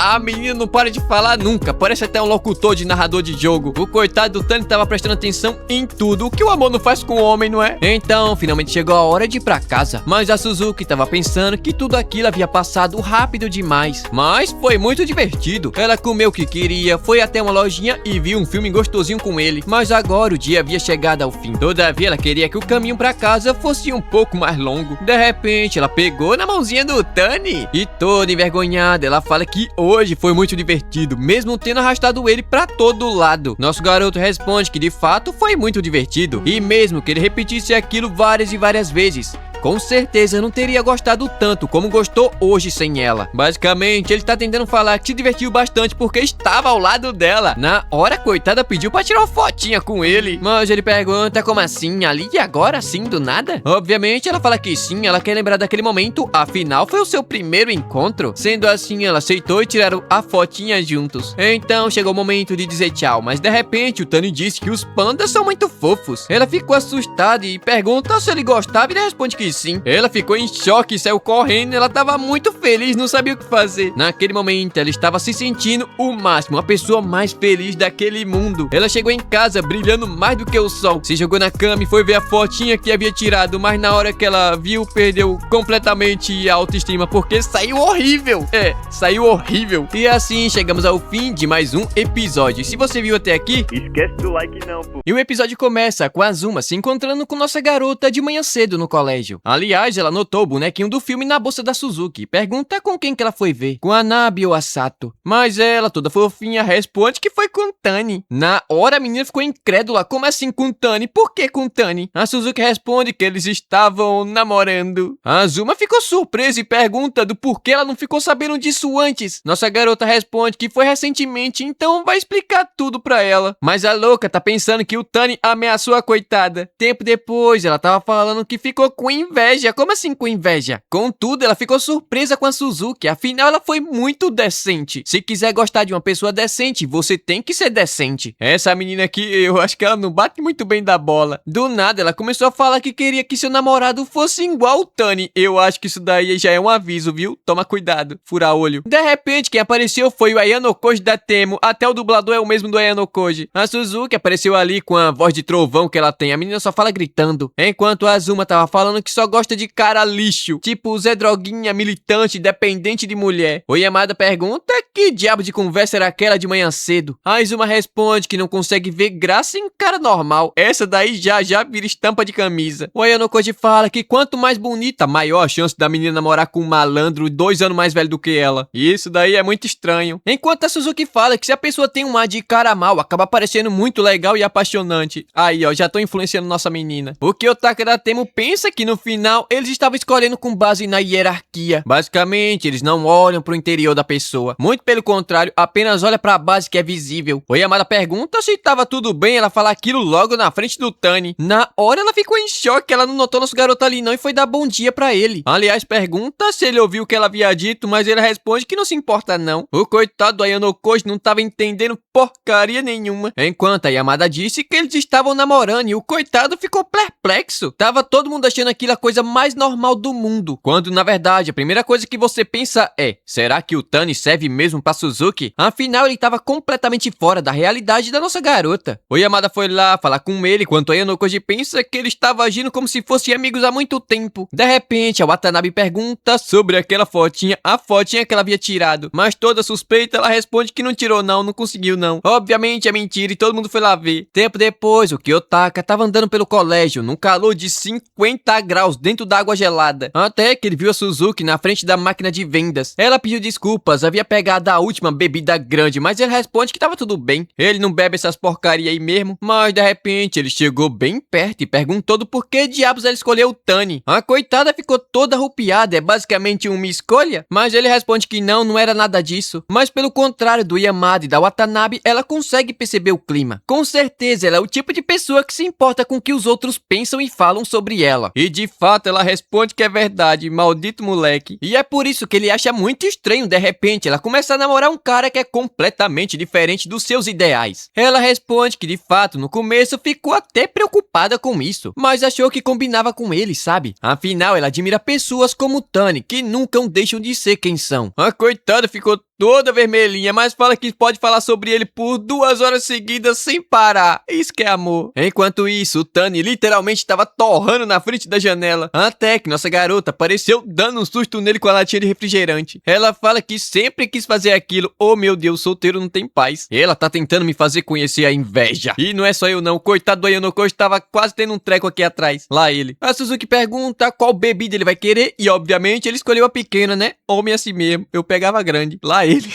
A menina não para de falar nunca. Parece até um locutor de narrador de jogo. O coitado do Tani tava prestando atenção em tudo. O que o amor não faz com o homem, não é? Então, finalmente chegou a hora de ir pra casa. Mas a Suzuki tava pensando que tudo aquilo havia passado rápido demais. Mas foi muito divertido. Ela comeu o que queria, foi até uma lojinha e viu um filme gostosinho com ele. Mas agora o dia havia chegado ao fim. Todavia, ela queria que o caminho pra casa fosse um pouco mais longo. De repente, ela pegou na mãozinha do Tani e toda envergonhada, ela fala que hoje foi muito divertido, mesmo tendo arrastado ele pra todo lado. Nosso garoto responde que de fato foi muito divertido e mesmo que ele repetisse aquilo várias e várias vezes, com certeza não teria gostado tanto como gostou hoje sem ela. Basicamente, ele tá tentando falar que se divertiu bastante porque estava ao lado dela. Na hora, a coitada pediu pra tirar uma fotinha com ele. Mas ele pergunta como assim, ali e agora assim, do nada? Obviamente, ela fala que sim, ela quer lembrar daquele momento, afinal foi o seu primeiro encontro. Sendo assim, ela aceitou e tiraram a fotinha juntos. Então, chegou o momento de dizer tchau, mas de repente, o Tani disse que os pandas são muito fofos. Ela ficou assustada e pergunta se ele gostava e ele responde que sim. Ela ficou em choque e saiu correndo. Ela tava muito feliz, não sabia o que fazer. Naquele momento, ela estava se sentindo o máximo, a pessoa mais feliz daquele mundo. Ela chegou em casa brilhando mais do que o sol. Se jogou na cama e foi ver a fotinha que havia tirado, mas na hora que ela viu, perdeu completamente a autoestima, porque saiu horrível. Saiu horrível. E assim, chegamos ao fim de mais um episódio. Se você viu até aqui, Esquece do like não, pô. e o episódio começa com a Azuma se encontrando com nossa garota de manhã cedo no colégio. Aliás, ela notou o bonequinho do filme na bolsa da Suzuki. Pergunta com quem que ela foi ver, com a Nabi ou a Sato. Mas ela, toda fofinha, responde que foi com Tani. Na hora, a menina ficou incrédula. Como assim com Tani? Por que com Tani? A Suzuki responde que eles estavam namorando. A Azuma ficou surpresa e pergunta do porquê ela não ficou sabendo disso antes. Nossa garota responde que foi recentemente, então vai explicar tudo pra ela. Mas a louca tá pensando que o Tani ameaçou a coitada. Tempo depois, ela tava falando que ficou com inveja. Como assim com inveja? Contudo, ela ficou surpresa com a Suzuki. Afinal, ela foi muito decente. Se quiser gostar de uma pessoa decente, você tem que ser decente. Essa menina aqui, eu acho que ela não bate muito bem da bola. Do nada, ela começou a falar que queria que seu namorado fosse igual o Tani. Eu acho que isso daí já é um aviso, viu? Toma cuidado. Fura olho. De repente, quem apareceu foi o Ayano Koji da Temo. Até o dublador é o mesmo do Ayano Koji. A Suzuki apareceu ali com a voz de trovão que ela tem. A menina só fala gritando. Enquanto a Azuma tava falando que só gosta de cara lixo. Tipo Zé Droguinha, militante, dependente de mulher. O Yamada pergunta que diabo de conversa era aquela de manhã cedo. A Azuma responde que não consegue ver graça em cara normal. Essa daí já vira estampa de camisa. O Ayano Koji fala que quanto mais bonita, maior a chance da menina namorar com um malandro 2 anos mais velho do que ela. E isso daí é muito estranho. Enquanto a Suzuki fala que se a pessoa tem um ar de cara mal, acaba parecendo muito legal e apaixonante. Aí, ó, já tô influenciando nossa menina. O que o Taka da Temo pensa que no final eles estavam escolhendo com base na hierarquia. Basicamente, eles não olham pro interior da pessoa. Muito pelo contrário, apenas olha pra base que é visível. O Yamada pergunta se tava tudo bem, ela fala aquilo logo na frente do Tani. Na hora ela ficou em choque, ela não notou nosso garoto ali não e foi dar bom dia pra ele. Aliás, pergunta se ele ouviu o que ela havia dito, mas ele responde que não se importa não. O coitado do Ayano Koji não tava entendendo porcaria nenhuma. Enquanto a Yamada disse que eles estavam namorando e o coitado ficou perplexo. Tava todo mundo achando aquilo a coisa mais normal do mundo. Quando, na verdade, a primeira coisa que você pensa é: será que o Tani serve mesmo pra Suzuki? Afinal, ele tava completamente fora da realidade da nossa garota. O Yamada foi lá falar com ele, enquanto a Ayanokoji pensa que ele estava agindo como se fossem amigos há muito tempo. De repente, a Watanabe pergunta sobre aquela fotinha, a fotinha que ela havia tirado. Mas toda suspeita, ela responde que não tirou não conseguiu não. Obviamente é mentira e todo mundo foi lá ver. Tempo depois, o Kiyotaka tava andando pelo colégio, num calor de 50 graus dentro da água gelada. Até que ele viu a Suzuki na frente da máquina de vendas. Ela pediu desculpas, havia pegado a última bebida grande, mas ele responde que tava tudo bem. Ele não bebe essas porcaria aí mesmo. Mas de repente ele chegou bem perto e perguntou do porquê diabos ela escolheu o Tani. A coitada ficou toda arrupiada, é basicamente uma escolha? Mas ele responde que não era nada disso. Mas pelo contrário do Yamada e da Watanabe, ela consegue perceber o clima. Com certeza ela é o tipo de pessoa que se importa com o que os outros pensam e falam sobre ela. E de fato ela responde que é verdade, maldito moleque. E é por isso que ele acha muito estranho de repente ela começar a namorar um cara que é completamente diferente dos seus ideais. Ela responde que de fato no começo ficou até preocupada com isso, mas achou que combinava com ele, sabe? Afinal ela admira pessoas como o Tani, que nunca deixam de ser quem são. A coitada ficou toda vermelhinha, mas fala que pode falar sobre ele por 2 horas seguidas sem parar. Isso que é amor. Enquanto isso, o Tani literalmente estava torrando na frente da janela, até que nossa garota apareceu dando um susto nele com a latinha de refrigerante. Ela fala que sempre quis fazer aquilo. Oh meu Deus, solteiro não tem paz. Ela tá tentando me fazer conhecer a inveja. E não é só eu não, coitado do Ayanokoji estava quase tendo um treco aqui atrás. Lá ele. A Suzuki pergunta qual bebida ele vai querer e obviamente ele escolheu a pequena, né? Homem assim mesmo, eu pegava a grande. Lá ele.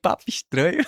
Papo estranho.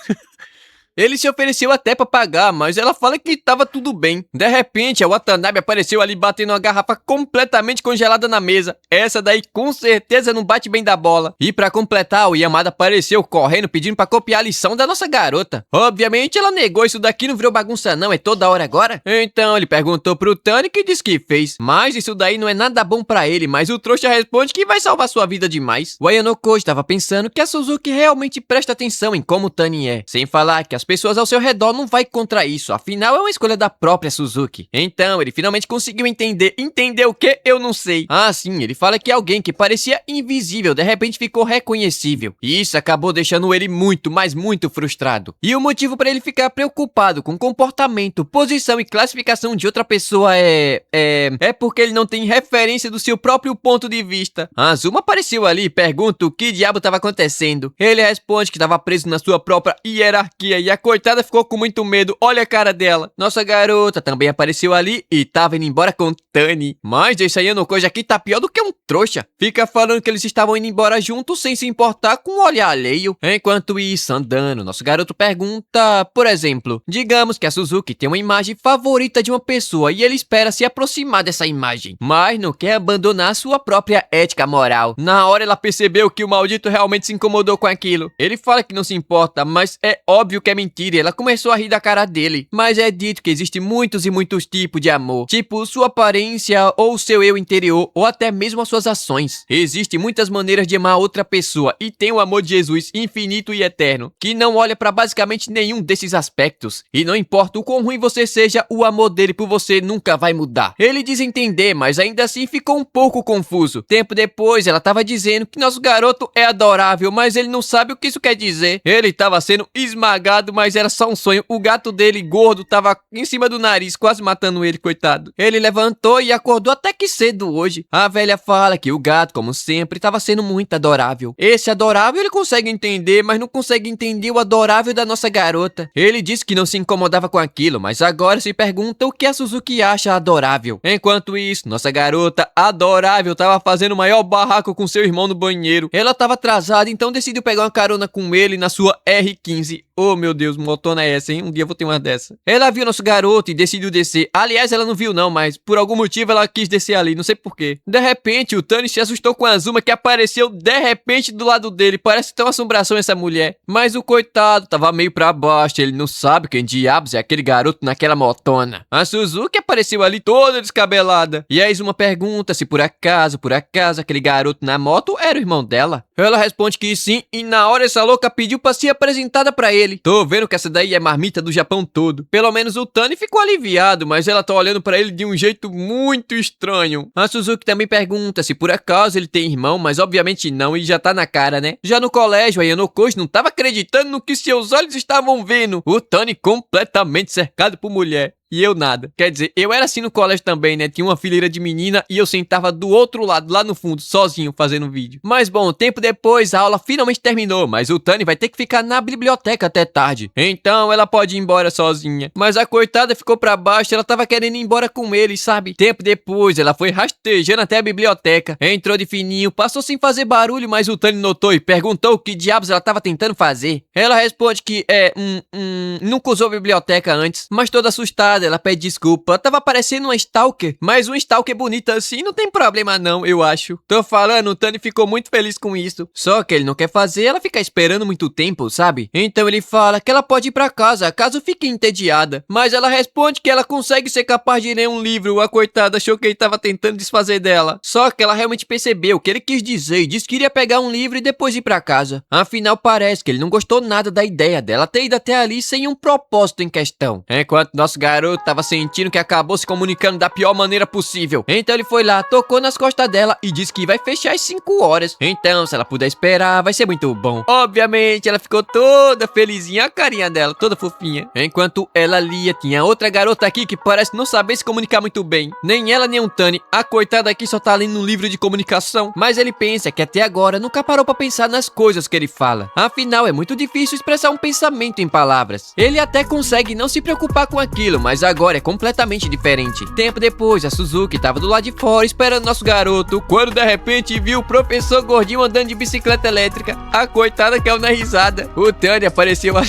Ele se ofereceu até pra pagar, mas ela fala que tava tudo bem. De repente, a Watanabe apareceu ali batendo uma garrafa completamente congelada na mesa. Essa daí com certeza não bate bem da bola. E pra completar, o Yamada apareceu correndo pedindo pra copiar a lição da nossa garota. Obviamente ela negou, isso daqui não virou bagunça não, é toda hora agora. Então ele perguntou pro Tani que disse que fez. Mas isso daí não é nada bom pra ele, mas o trouxa responde que vai salvar sua vida demais. O Ayanokoji estava pensando que a Suzuki realmente presta atenção em como o Tani é. Sem falar que as pessoas ao seu redor não vai contra isso, afinal é uma escolha da própria Suzuki. Então ele finalmente conseguiu entender. Entender o que? Eu não sei. Ah sim, ele fala que alguém que parecia invisível de repente ficou reconhecível. E isso acabou deixando ele muito, mas muito frustrado. E o motivo para ele ficar preocupado com comportamento, posição e classificação de outra pessoa é porque ele não tem referência do seu próprio ponto de vista. A Azuma apareceu ali e pergunta o que diabo estava acontecendo. Ele responde que estava preso na sua própria hierarquia e a coitada ficou com muito medo. Olha a cara dela. Nossa garota também apareceu ali e tava indo embora com Tani. Mas esse Ayanokoji aqui tá pior do que um trouxa. Fica falando que eles estavam indo embora juntos sem se importar com o olhar alheio. Enquanto isso, andando, nosso garoto pergunta, por exemplo, digamos que a Suzuki tem uma imagem favorita de uma pessoa e ele espera se aproximar dessa imagem, mas não quer abandonar sua própria ética moral. Na hora ela percebeu que o maldito realmente se incomodou com aquilo. Ele fala que não se importa, mas é óbvio que é mentira. Ela começou a rir da cara dele. Mas é dito que existem muitos e muitos tipos de amor. Tipo sua aparência ou seu eu interior ou até mesmo as suas ações. Existem muitas maneiras de amar outra pessoa e tem o amor de Jesus infinito e eterno, que não olha pra basicamente nenhum desses aspectos. E não importa o quão ruim você seja, o amor dele por você nunca vai mudar. Ele diz entender, mas ainda assim ficou um pouco confuso. Tempo depois, ela tava dizendo que nosso garoto é adorável, mas ele não sabe o que isso quer dizer. Ele tava sendo esmagado, mas era só um sonho. O gato dele, gordo, tava em cima do nariz, quase matando ele, coitado. Ele levantou e acordou até que cedo hoje. A velha fala que o gato, como sempre, tava sendo muito adorável. Esse adorável ele consegue entender, mas não consegue entender o adorável da nossa garota. Ele disse que não se incomodava com aquilo, mas agora se pergunta o que a Suzuki acha adorável. Enquanto isso, nossa garota adorável tava fazendo o maior barraco com seu irmão no banheiro. Ela tava atrasada, então decidiu pegar uma carona com ele na sua R15. Oh meu Deus, motona é essa, hein? Um dia eu vou ter uma dessa. Ela viu nosso garoto e decidiu descer. Aliás, ela não viu não, mas por algum motivo ela quis descer ali, não sei porquê. De repente, o Tani se assustou com a Azuma que apareceu de repente do lado dele. Parece tão assombração essa mulher. Mas o coitado tava meio pra baixo, ele não sabe quem diabos é aquele garoto naquela motona. A Suzuki apareceu ali toda descabelada. E a Azuma pergunta se por acaso, aquele garoto na moto era o irmão dela. Ela responde que sim, e na hora essa louca pediu pra ser apresentada pra ele. Tô vendo que essa daí é marmita do Japão todo. Pelo menos o Tani ficou aliviado, mas ela tá olhando pra ele de um jeito muito estranho. A Suzuki também pergunta se por acaso ele tem irmão, mas obviamente não, e já tá na cara, né? Já no colégio, a Yanokoshi não tava acreditando no que seus olhos estavam vendo. O Tani completamente cercado por mulher. E eu nada. Quer dizer, eu era assim no colégio também, né? Tinha uma fileira de menina e eu sentava do outro lado, lá no fundo, sozinho, fazendo vídeo. Mas bom, tempo depois, a aula finalmente terminou, mas o Tani vai ter que ficar na biblioteca até tarde. Então ela pode ir embora sozinha. Mas a coitada ficou pra baixo, ela tava querendo ir embora com ele, sabe? Tempo depois, ela foi rastejando até a biblioteca. Entrou de fininho, passou sem fazer barulho, mas o Tani notou e perguntou o que diabos ela tava tentando fazer. Ela responde que nunca usou a biblioteca antes, mas toda assustada. Ela pede desculpa. Tava parecendo uma stalker, mas uma stalker bonita assim não tem problema não, eu acho. Tô falando, o Tani ficou muito feliz com isso. Só que ele não quer fazer ela ficar esperando muito tempo, sabe? Então ele fala que ela pode ir pra casa, caso fique entediada. Mas ela responde que ela consegue ser capaz de ler um livro. A coitada achou que ele tava tentando desfazer dela. Só que ela realmente percebeu o que ele quis dizer e disse que iria pegar um livro e depois ir pra casa. Afinal, parece que ele não gostou nada da ideia dela ter ido até ali sem um propósito em questão. Enquanto nosso garoto tava sentindo que acabou se comunicando da pior maneira possível. Então ele foi lá, tocou nas costas dela e disse que vai fechar às 5 horas. Então, se ela puder esperar, vai ser muito bom. Obviamente, ela ficou toda felizinha, a carinha dela, toda fofinha. Enquanto ela lia, tinha outra garota aqui que parece não saber se comunicar muito bem. Nem ela, nem o Tani. A coitada aqui só tá lendo um livro de comunicação. Mas ele pensa que até agora nunca parou pra pensar nas coisas que ele fala. Afinal, é muito difícil expressar um pensamento em palavras. Ele até consegue não se preocupar com aquilo, mas agora é completamente diferente. Tempo depois, a Suzuki tava do lado de fora esperando nosso garoto, quando de repente viu o professor gordinho andando de bicicleta elétrica. A coitada caiu na risada. O Tani apareceu ali.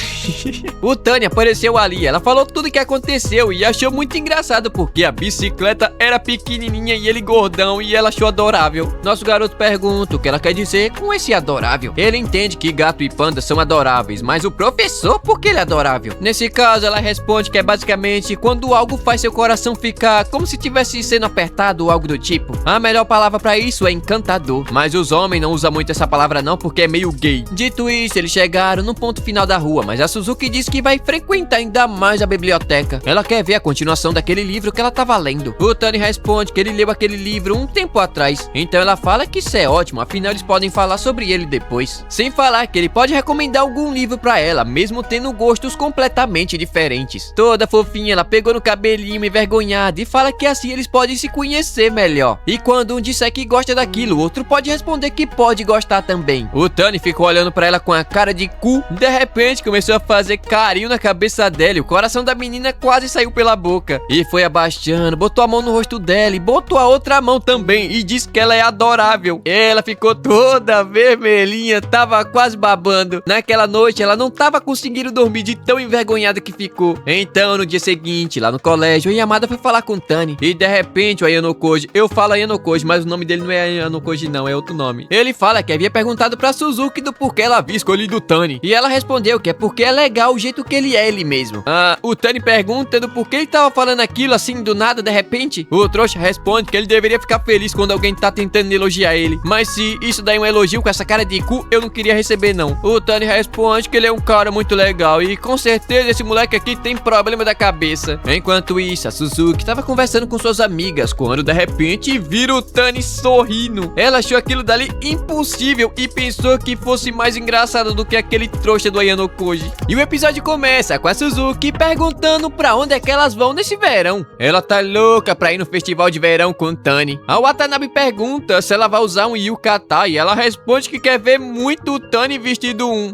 O Tani apareceu ali. Ela falou tudo o que aconteceu e achou muito engraçado porque a bicicleta era pequenininha e ele gordão, e ela achou adorável. Nosso garoto pergunta o que ela quer dizer com esse adorável. Ele entende que gato e panda são adoráveis, mas o professor, por que ele é adorável? Nesse caso, ela responde que é basicamente quando algo faz seu coração ficar como se tivesse sendo apertado ou algo do tipo. A melhor palavra pra isso é encantador, mas os homens não usam muito essa palavra não porque é meio gay. Dito isso, eles chegaram no ponto final da rua, mas a Suzuki disse que vai frequentar ainda mais a biblioteca. Ela quer ver a continuação daquele livro que ela tava lendo. O Tani responde que ele leu aquele livro um tempo atrás, então ela fala que isso é ótimo, afinal eles podem falar sobre ele depois. Sem falar que ele pode recomendar algum livro pra ela, mesmo tendo gostos completamente diferentes. Toda fofinha, ela pegou no cabelinho envergonhada e fala que assim eles podem se conhecer melhor. E quando um disser que gosta daquilo, o outro pode responder que pode gostar também. O Tani ficou olhando pra ela com a cara de cu. De repente começou a fazer carinho na cabeça dela e o coração da menina quase saiu pela boca. E foi abaixando, botou a mão no rosto dela e botou a outra mão também e disse que ela é adorável. Ela ficou toda vermelhinha, tava quase babando. Naquela noite ela não tava conseguindo dormir de tão envergonhada que ficou. Então no dia seguinte, lá no colégio, a Yamada foi falar com o Tani e de repente o Ayanokoji, eu falo Ayanokoji, mas o nome dele não é Ayanokoji não, é outro nome. Ele fala que havia perguntado pra Suzuki do porquê ela havia escolhido o Tani e ela respondeu que é porque é legal o jeito que ele é ele mesmo. O Tani pergunta do porquê ele tava falando aquilo assim do nada de repente. O trouxa responde que ele deveria ficar feliz quando alguém tá tentando elogiar ele, mas se isso daí é um elogio com essa cara de cu, eu não queria receber não. O Tani responde que ele é um cara muito legal e com certeza esse moleque aqui tem problema da cabeça. Enquanto isso, a Suzuki tava conversando com suas amigas quando de repente vira o Tani sorrindo. Ela achou aquilo dali impossível e pensou que fosse mais engraçado do que aquele trouxa do Ayanokoji. E o episódio começa com a Suzuki perguntando pra onde é que elas vão nesse verão. Ela tá louca pra ir no festival de verão com o Tani. A Watanabe pergunta se ela vai usar um yukata e ela responde que quer ver muito o Tani vestido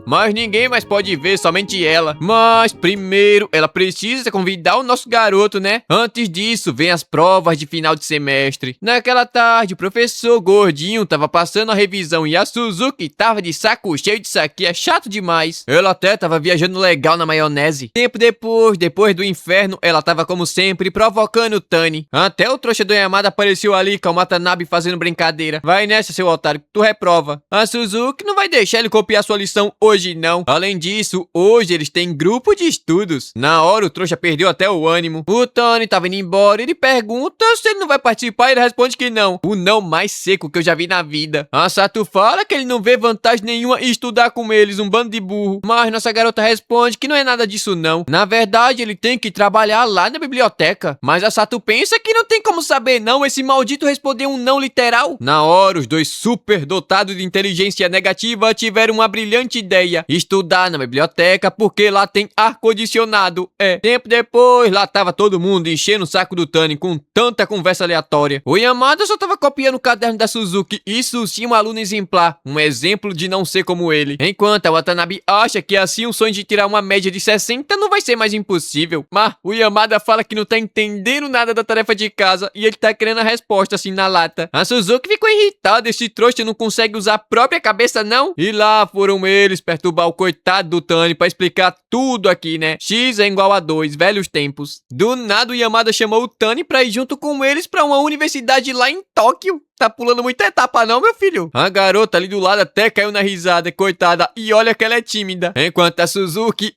mas ninguém mais pode ver, somente ela. Mas primeiro ela precisa convidar o nosso garoto, né? Antes disso, vem as provas de final de semestre. Naquela tarde, o professor gordinho tava passando a revisão e a Suzuki tava de saco cheio disso aqui, é chato demais. Ela até tava viajando legal na maionese. Tempo depois do inferno, ela tava como sempre provocando o Tani. Até o trouxa do Yamada apareceu ali com o Watanabe fazendo brincadeira. Vai nessa, seu otário, que tu reprova. A Suzuki não vai deixar ele copiar sua lição hoje não. Além disso, hoje eles têm grupo de estudos. Na hora o trouxa perdeu até até o ânimo. O Tony tava indo embora, ele pergunta se ele não vai participar e ele responde que não. O não mais seco que eu já vi na vida. A Sato fala que ele não vê vantagem nenhuma em estudar com eles, um bando de burro. Mas nossa garota responde que não é nada disso não. Na verdade, ele tem que trabalhar lá na biblioteca. Mas a Sato pensa que não tem como saber não, esse maldito respondeu um não literal. Na hora, os dois super dotados de inteligência negativa tiveram uma brilhante ideia. Estudar na biblioteca porque lá tem ar-condicionado. Tempo depois, lá tava todo mundo enchendo o saco do Tani com tanta conversa aleatória. O Yamada só tava copiando o caderno da Suzuki. Isso sim, um aluno exemplar. Um exemplo de não ser como ele. Enquanto a Watanabe acha que assim o sonho de tirar uma média de 60 não vai ser mais impossível. Mas o Yamada fala que não tá entendendo nada da tarefa de casa e ele tá querendo a resposta assim na lata. A Suzuki ficou irritada. Esse trouxa não consegue usar a própria cabeça não? E lá foram eles perturbar o coitado do Tani pra explicar tudo aqui, né? X é igual a 2, velhos tempos. Do nada o Yamada chamou o Tani pra ir junto com eles pra uma universidade lá em Tóquio. Tá pulando muita etapa não, meu filho? A garota ali do lado até caiu na risada, coitada. E olha que ela é tímida. Enquanto a Suzuki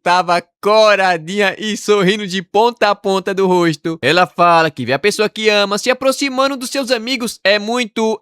tava coradinha e sorrindo de ponta a ponta do rosto. Ela fala que ver a pessoa que ama se aproximando dos seus amigos é muito,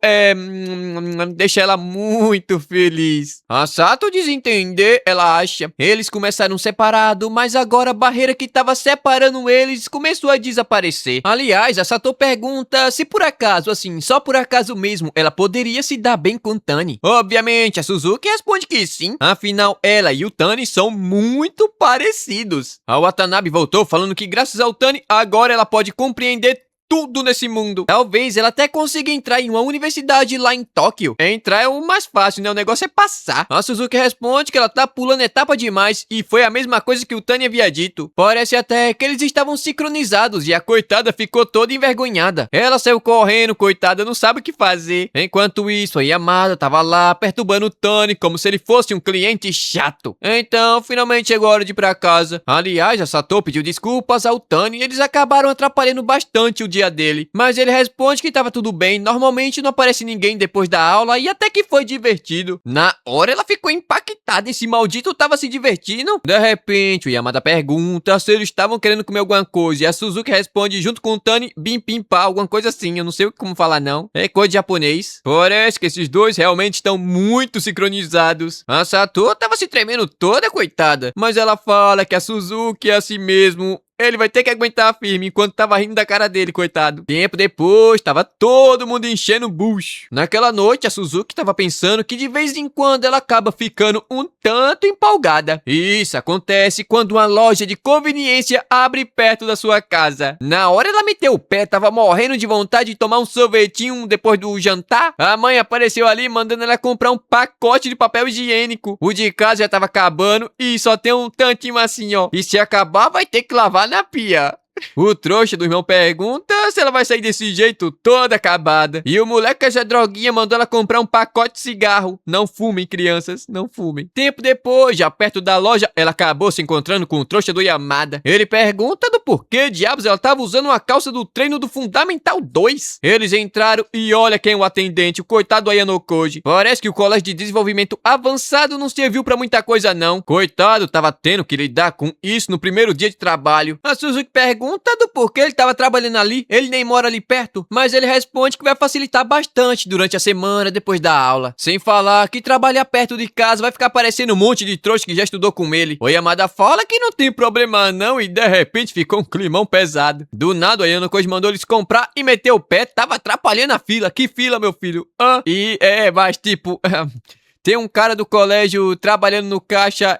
deixa ela muito feliz. A Sato desentender, ela acha. Eles começaram separado, mas agora a barreira que tava separando eles começou a desaparecer. Aliás, a Sato pergunta se por acaso, assim, só por acaso mesmo, ela poderia se dar bem com Tani. Obviamente, a Suzuki responde que sim. Afinal, ela e o Tani são muito parecidos. A Watanabe voltou falando que graças ao Tani, agora ela pode compreender tudo nesse mundo. Talvez ela até consiga entrar em uma universidade lá em Tóquio. Entrar é o mais fácil, né? O negócio é passar. A Suzuki responde que ela tá pulando etapa demais e foi a mesma coisa que o Tani havia dito. Parece até que eles estavam sincronizados e a coitada ficou toda envergonhada. Ela saiu correndo, coitada, não sabe o que fazer. Enquanto isso, a Yamada tava lá perturbando o Tani como se ele fosse um cliente chato. Então, finalmente chegou a hora de ir pra casa. Aliás, a Sato pediu desculpas ao Tani e eles acabaram atrapalhando bastante o dia dele, mas ele responde que tava tudo bem, normalmente não aparece ninguém depois da aula e até que foi divertido. Na hora ela ficou impactada, esse maldito tava se divertindo. De repente o Yamada pergunta se eles estavam querendo comer alguma coisa e a Suzuki responde junto com o Tani, bim pim pá, alguma coisa assim, eu não sei como falar não, é coisa de japonês. Parece que esses dois realmente estão muito sincronizados. A Sato tava se tremendo toda, coitada, mas ela fala que a Suzuki é assim mesmo. Ele vai ter que aguentar firme enquanto tava rindo da cara dele, coitado. Tempo depois, tava todo mundo enchendo o bucho. Naquela noite, a Suzuki tava pensando que de vez em quando ela acaba ficando um tanto empolgada. Isso acontece quando uma loja de conveniência abre perto da sua casa. Na hora ela meteu o pé, tava morrendo de vontade de tomar um sorvetinho depois do jantar. A mãe apareceu ali mandando ela comprar um pacote de papel higiênico. O de casa já tava acabando e só tem um tantinho assim, ó. E se acabar, vai ter que lavar na pia. O trouxa do irmão pergunta se ela vai sair desse jeito toda acabada. E o moleque já droguinha mandou ela comprar um pacote de cigarro. Não fumem, crianças, não fumem. Tempo depois, já perto da loja, ela acabou se encontrando com o trouxa do Yamada. Ele pergunta do porquê diabos ela tava usando uma calça do treino do Fundamental 2. Eles entraram e olha quem é o atendente, o coitado do Ayano Koji. Parece que o colégio de desenvolvimento avançado não serviu pra muita coisa não. Coitado, tava tendo que lidar com isso no primeiro dia de trabalho. A Suzuki pergunta do porquê ele tava trabalhando ali, ele nem mora ali perto, mas ele responde que vai facilitar bastante durante a semana depois da aula. Sem falar que trabalhar perto de casa vai ficar parecendo um monte de trouxa que já estudou com ele. O Yamada fala que não tem problema não e de repente ficou um climão pesado. Do nada o Ayano Koji mandou eles comprar e meteu o pé, tava atrapalhando a fila. Que fila, meu filho? Mas tipo... Tem um cara do colégio trabalhando no caixa,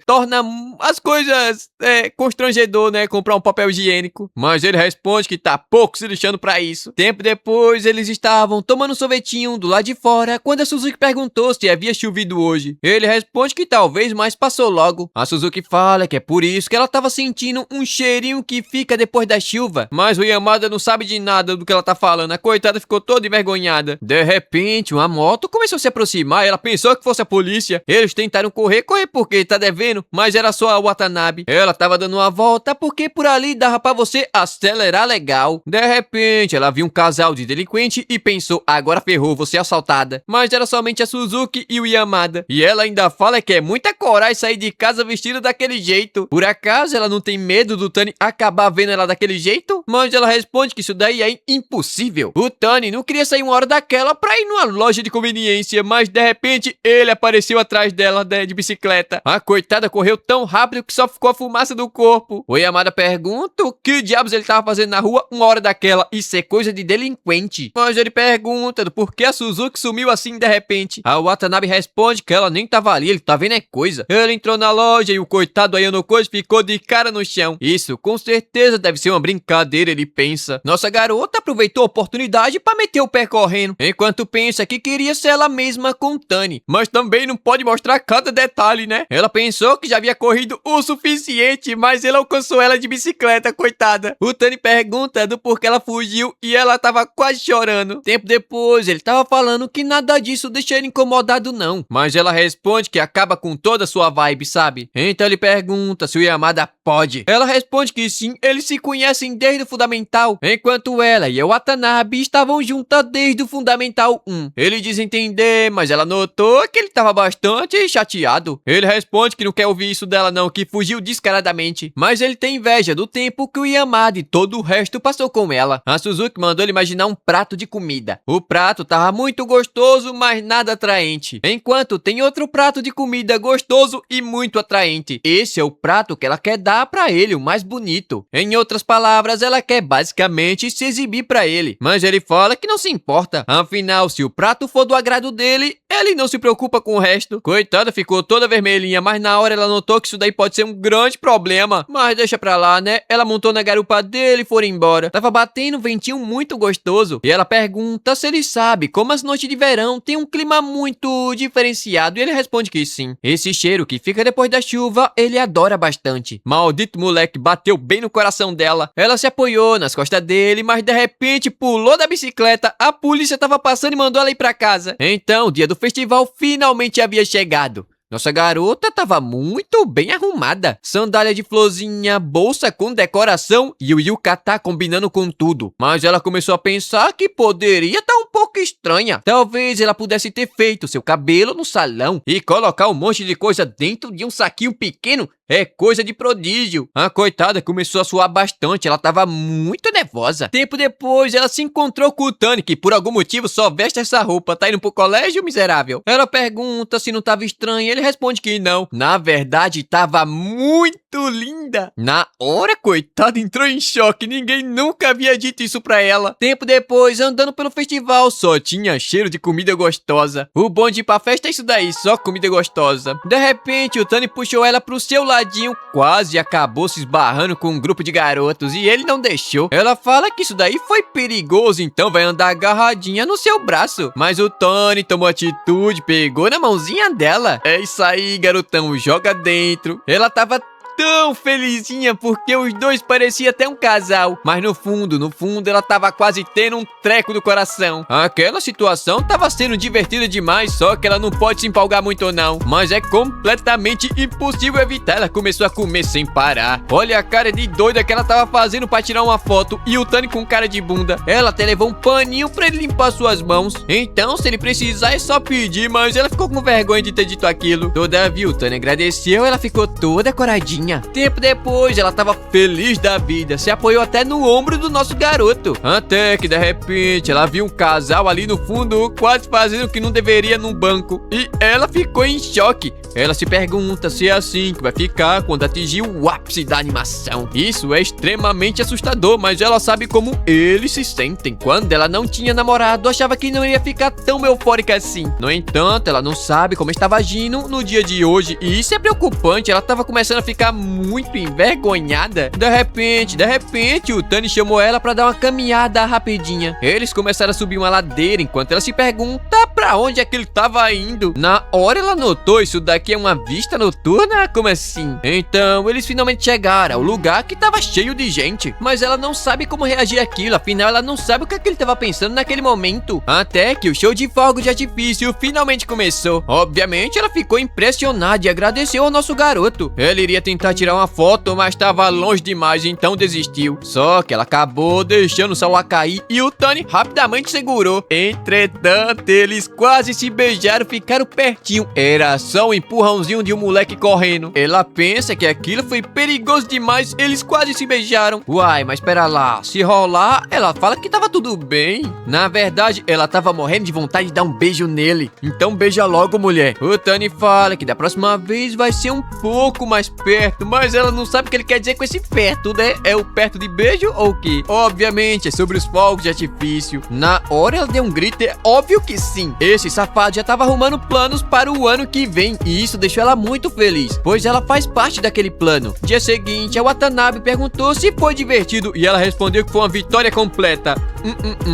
torna as coisas constrangedor, né? Comprar um papel higiênico. Mas ele responde que tá pouco se lixando pra isso. Tempo depois, eles estavam tomando um sorvetinho do lado de fora, quando a Suzuki perguntou se havia chovido hoje. Ele responde que talvez, mas passou logo. A Suzuki fala que é por isso que ela tava sentindo um cheirinho que fica depois da chuva. Mas o Yamada não sabe de nada do que ela tá falando. A coitada ficou toda envergonhada. De repente, uma moto começou a se aproximar e ela pensou pensou que fosse a polícia. Eles tentaram correr porque tá devendo, mas era só a Watanabe. Ela tava dando uma volta porque por ali dava pra você acelerar legal. De repente, ela viu um casal de delinquente e pensou, agora ferrou, você é assaltada. Mas era somente a Suzuki e o Yamada. E ela ainda fala que é muita coragem sair de casa vestida daquele jeito. Por acaso ela não tem medo do Tani acabar vendo ela daquele jeito? Mas ela responde que isso daí é impossível. O Tani não queria sair uma hora daquela pra ir numa loja de conveniência, mas de repente ele apareceu atrás dela de bicicleta. A coitada correu tão rápido que só ficou a fumaça do corpo. O Yamada pergunta o que diabos ele tava fazendo na rua uma hora daquela. Isso é coisa de delinquente. Mas ele pergunta do porquê a Suzuki sumiu assim de repente. A Watanabe responde que ela nem tava ali, ele tá vendo é coisa. Ele entrou na loja e o coitado Ayano Koji ficou de cara no chão. Isso com certeza deve ser uma brincadeira, ele pensa. Nossa garota aproveitou a oportunidade pra meter o pé correndo, enquanto pensa que queria ser ela mesma com Tani. Mas também não pode mostrar cada detalhe, né? Ela pensou que já havia corrido o suficiente, mas ele alcançou ela de bicicleta, coitada. O Tani pergunta do porquê ela fugiu e ela tava quase chorando. Tempo depois, ele tava falando que nada disso deixa ele incomodado não, mas ela responde que acaba com toda a sua vibe, sabe? Então ele pergunta se o Yamada pode. Ela responde que sim, eles se conhecem desde o Fundamental, enquanto ela e a Watanabe estavam juntas desde o Fundamental 1. Ele diz entender, mas ela notou que ele tava bastante chateado. Ele responde que não quer ouvir isso dela não, que fugiu descaradamente, mas ele tem inveja do tempo que o Yamada e todo o resto passou com ela. A Suzuki mandou ele imaginar um prato de comida. O prato tava muito gostoso, mas nada atraente, enquanto tem outro prato de comida gostoso e muito atraente. Esse é o prato que ela quer dar pra ele, o mais bonito. Em outras palavras, ela quer basicamente se exibir pra ele, mas ele fala que não se importa. Afinal, se o prato for do agrado dele, ele não se preocupa com o resto. Coitada, ficou toda vermelhinha, mas na hora ela notou que isso daí pode ser um grande problema. Mas deixa pra lá, né? Ela montou na garupa dele e foram embora. Tava batendo um ventinho muito gostoso. E ela pergunta se ele sabe como as noites de verão tem um clima muito diferenciado. E ele responde que sim. Esse cheiro que fica depois da chuva, ele adora bastante. Maldito moleque, bateu bem no coração dela. Ela se apoiou nas costas dele, mas de repente pulou da bicicleta. A polícia tava passando e mandou ela ir pra casa. Então, o dia do festival finalmente havia chegado. Nossa garota tava muito bem arrumada. Sandália de florzinha, bolsa com decoração e o yukata combinando com tudo. Mas ela começou a pensar que poderia estar um pouco estranha. Talvez ela pudesse ter feito seu cabelo no salão e colocar um monte de coisa dentro de um saquinho pequeno. É coisa de prodígio. A coitada começou a suar bastante, ela tava muito nervosa. Tempo depois, ela se encontrou com o Tani, que por algum motivo só veste essa roupa. Tá indo pro colégio, miserável? Ela pergunta se não tava estranha, ele responde que não. Na verdade, tava muito linda. Na hora, coitada, entrou em choque. Ninguém nunca havia dito isso pra ela. Tempo depois, andando pelo festival, só tinha cheiro de comida gostosa. O bom de ir pra festa é isso daí, só comida gostosa. De repente, o Tani puxou ela pro seu ladinho, quase acabou se esbarrando com um grupo de garotos e ele não deixou. Ela fala que isso daí foi perigoso, então vai andar agarradinha no seu braço. Mas o Tani tomou atitude, pegou na mãozinha dela. É isso aí, garotão, joga dentro. Ela tava tão felizinha porque os dois pareciam até um casal, mas no fundo ela tava quase tendo um treco do coração. Aquela situação tava sendo divertida demais, só que ela não pode se empolgar muito não, mas é completamente impossível evitar. Ela começou a comer sem parar. Olha a cara de doida que ela tava fazendo pra tirar uma foto e o Tani com cara de bunda. Ela até levou um paninho pra ele limpar suas mãos, então se ele precisar é só pedir, mas ela ficou com vergonha de ter dito aquilo. Todavia o Tani agradeceu, ela ficou toda coradinha. Tempo depois, ela tava feliz da vida, se apoiou até no ombro do nosso garoto. Até que de repente, ela viu um casal ali no fundo, quase fazendo o que não deveria num banco. E ela ficou em choque. Ela se pergunta se é assim que vai ficar quando atingir o ápice da animação. Isso é extremamente assustador, mas ela sabe como eles se sentem. Quando ela não tinha namorado, achava que não ia ficar tão eufórica assim. No entanto, ela não sabe como estava agindo no dia de hoje, e isso é preocupante. Ela estava começando a ficar muito envergonhada. De repente, o Tani chamou ela pra dar uma caminhada rapidinha. Eles começaram a subir uma ladeira enquanto ela se pergunta pra onde é que ele tava indo. Na hora ela notou, isso daqui é uma vista noturna? Como assim? Então, eles finalmente chegaram ao lugar que tava cheio de gente. Mas ela não sabe como reagir àquilo, afinal ela não sabe o que é que ele tava pensando naquele momento. Até que o show de fogos de artifício finalmente começou. Obviamente, ela ficou impressionada e agradeceu ao nosso garoto. Ele iria tentar tirar uma foto, mas estava longe demais, então desistiu. Só que ela acabou deixando o celular cair e o Tani rapidamente segurou. Entretanto, eles quase se beijaram, ficaram pertinho. Era só um empurrãozinho de um moleque correndo. Ela pensa que aquilo foi perigoso demais, eles quase se beijaram. Uai, mas pera lá, se rolar, ela fala que tava tudo bem. Na verdade, ela tava morrendo de vontade de dar um beijo nele. Então beija logo, mulher. O Tani fala que da próxima vez vai ser um pouco mais perto, mas ela não sabe o que ele quer dizer com esse perto, né? É o perto de beijo ou o quê? Obviamente, é sobre os fogos de artifício. Na hora ela deu um grito, é óbvio que sim. Esse safado já tava arrumando planos para o ano que vem e isso deixou ela muito feliz, pois ela faz parte daquele plano. Dia seguinte, a Watanabe perguntou se foi divertido e ela respondeu que foi uma vitória completa.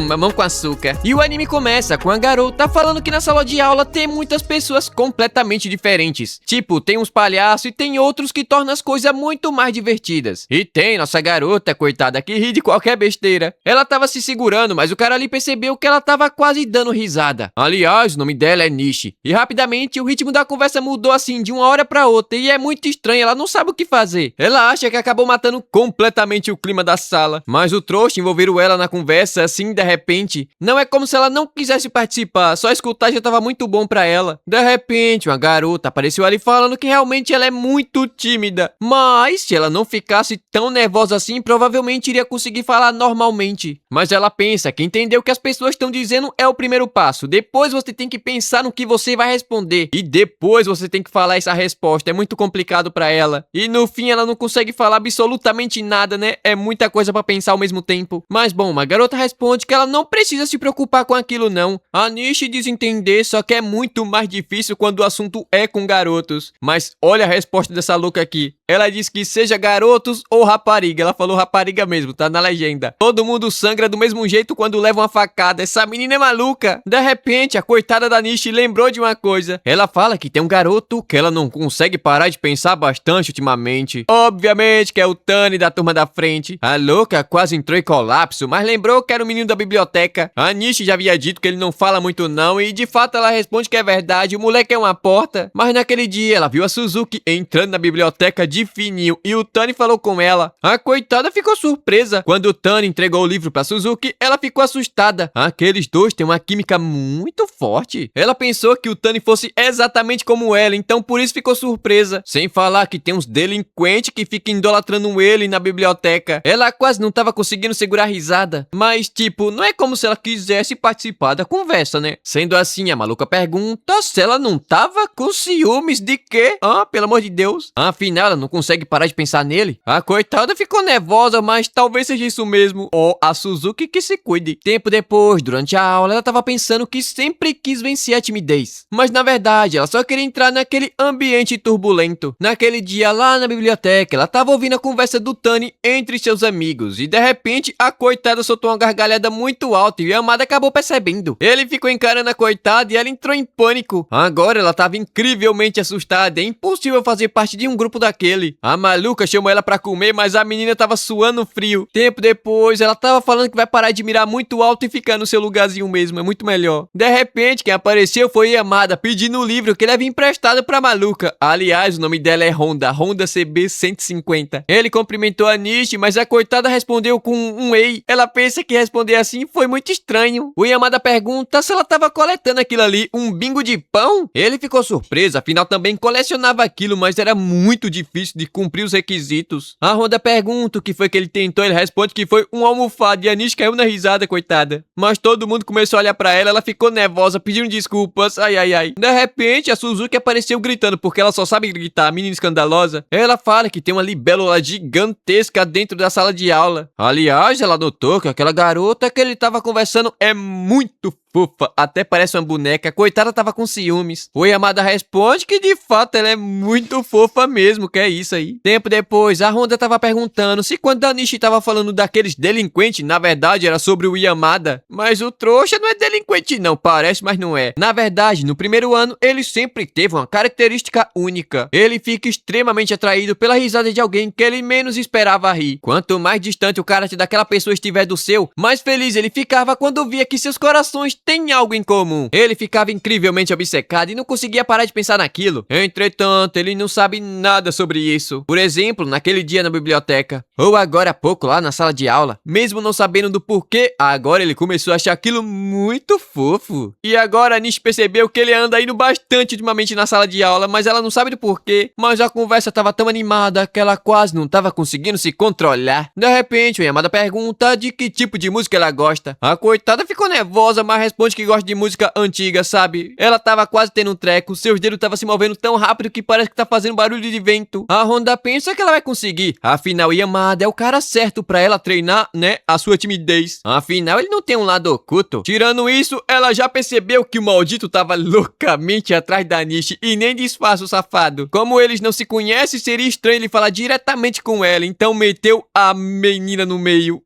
Mamão com açúcar. E o anime começa com a garota falando que na sala de aula tem muitas pessoas completamente diferentes. Tipo, tem uns palhaços e tem outros que tornam as coisas muito mais divertidas. E tem nossa garota, coitada, que ri de qualquer besteira. Ela tava se segurando, mas o cara ali percebeu que ela tava quase dando risada. Aliás, o nome dela é Nishi. E rapidamente o ritmo da conversa mudou assim de uma hora pra outra e é muito estranho, ela não sabe o que fazer. Ela acha que acabou matando completamente o clima da sala, mas o trouxa envolveram ela na conversa assim de repente. Não é como se ela não quisesse participar, só escutar já tava muito bom pra ela. De repente, uma garota apareceu ali falando que realmente ela é muito tímida, mas se ela não ficasse tão nervosa assim, provavelmente iria conseguir falar normalmente. Mas ela pensa que entender o que as pessoas estão dizendo é o primeiro passo. Depois você tem que pensar no que você vai responder e depois você tem que falar essa resposta. É muito complicado pra ela. E no fim ela não consegue falar absolutamente nada, né? É muita coisa pra pensar ao mesmo tempo. Mas bom, uma garota responde que ela não precisa se preocupar com aquilo não. A Nishi diz entender, só que é muito mais difícil quando o assunto é com garotos. Mas olha a resposta dessa louca aqui. Ela diz que seja garotos ou rapariga. Ela falou rapariga mesmo, tá na legenda. Todo mundo sangra do mesmo jeito quando leva uma facada. Essa menina é maluca. De repente, a coitada da Nishi lembrou de uma coisa. Ela fala que tem um garoto que ela não consegue parar de pensar bastante ultimamente. Obviamente que é o Tani da turma da frente. A louca quase entrou em colapso, mas lembrou que era o menino da biblioteca. A Nishi já havia dito que ele não fala muito não e de fato ela responde que é verdade. O moleque é uma porta. Mas naquele dia ela viu a Suzuki entrando na biblioteca de fininho e o Tani falou com ela. A coitada ficou surpresa. Quando o Tani entregou o livro pra Suzuki, ela ficou assustada. Aqueles dois têm uma química muito forte. Ela pensou que o Tani fosse exatamente como ela, então por isso ficou surpresa. Sem falar que tem uns delinquentes que ficam idolatrando ele na biblioteca. Ela quase não tava conseguindo segurar a risada. Mas tipo, não é como se ela quisesse participar da conversa, né? Sendo assim, a maluca pergunta se ela não tava com ciúmes de quê? Ah, pelo amor de Deus. Afinal, ela não consegue parar de pensar nele. A coitada ficou nervosa, mas talvez seja isso mesmo. Ó, a Suzuki que se cuide. Tempo depois, durante a aula, ela tava pensando que sempre quis vencer a timidez. Mas na verdade, ela só queria entrar naquele ambiente turbulento. Naquele dia lá na biblioteca, ela tava ouvindo a conversa do Tani entre seus amigos. E de repente, a coitada soltou uma gargalhada muito alta e a Amada acabou percebendo. Ele ficou encarando a coitada e ela entrou em pânico. Agora ela tava incrivelmente assustada. É impossível fazer parte de um grupo daquele. A maluca chamou ela pra comer, mas a menina tava suando frio. Tempo depois, ela tava falando que vai parar de mirar muito alto e ficar no seu lugarzinho mesmo. É muito melhor. De repente, quem apareceu foi a Amada pedindo o livro que ele havia emprestado pra maluca. Aliás, o nome dela é Honda CB 150. Ele cumprimentou a Nishi, mas a coitada respondeu com um ei. Ela pensa que responder assim foi muito estranho. O Yamada pergunta se ela tava coletando aquilo ali, um bingo de pão? Ele ficou surpreso, afinal também colecionava aquilo, mas era muito difícil de cumprir os requisitos. A Honda pergunta o que foi que ele tentou, ele responde que foi um almofado e a Nishi caiu na risada, coitada. Mas todo mundo começou a olhar pra ela ficou nervosa, pedindo desculpas, ai ai ai. De repente, a Suzuki apareceu gritando, porque ela só sabe gritar, menina escandalosa. Ela fala que tem uma libélula gigantesca dentro da sala de aula. Aliás, ela notou que aquela garota que ele tava conversando é muito fofa, até parece uma boneca. Coitada, tava com ciúmes. O Yamada responde que de fato ela é muito fofa mesmo, que é isso aí. Tempo depois, a Honda tava perguntando se quando a Nishi tava falando daqueles delinquentes, na verdade era sobre o Yamada. Mas o trouxa não é delinquente não, parece, mas não é. Na verdade, no primeiro ano, ele sempre teve uma característica única. Ele fica extremamente atraído pela risada de alguém que ele menos esperava rir. Quanto mais distante o caráter daquela pessoa estiver do seu, mais feliz ele ficava quando via que seus corações têm algo em comum. Ele ficava incrivelmente obcecado e não conseguia parar de pensar naquilo. Entretanto, ele não sabe nada sobre isso. Por exemplo, naquele dia na biblioteca, ou agora há pouco lá na sala de aula, mesmo não sabendo do porquê, agora ele começou a achar aquilo muito fofo. E agora a Nishi percebeu que ele anda indo bastante ultimamente na sala de aula, mas ela não sabe do porquê. Mas a conversa tava tão animada que ela quase não tava conseguindo se controlar. De repente, o Yamada pergunta de que tipo de música ela gosta. A coitada ficou nervosa, mas responde que gosta de música antiga, sabe? Ela tava quase tendo um treco, seus dedos estavam se movendo tão rápido que parece que tá fazendo barulho de vento. A Honda pensa que ela vai conseguir. Afinal, Yamada é o cara certo pra ela treinar, né, a sua timidez. Afinal, ele não tem um lado oculto. Tirando isso, ela já percebeu que o maldito tava loucamente atrás da Nishi e nem disfarça o safado. Como eles não se conhecem, seria estranho ele falar diretamente com ela, então meteu a menina no meio.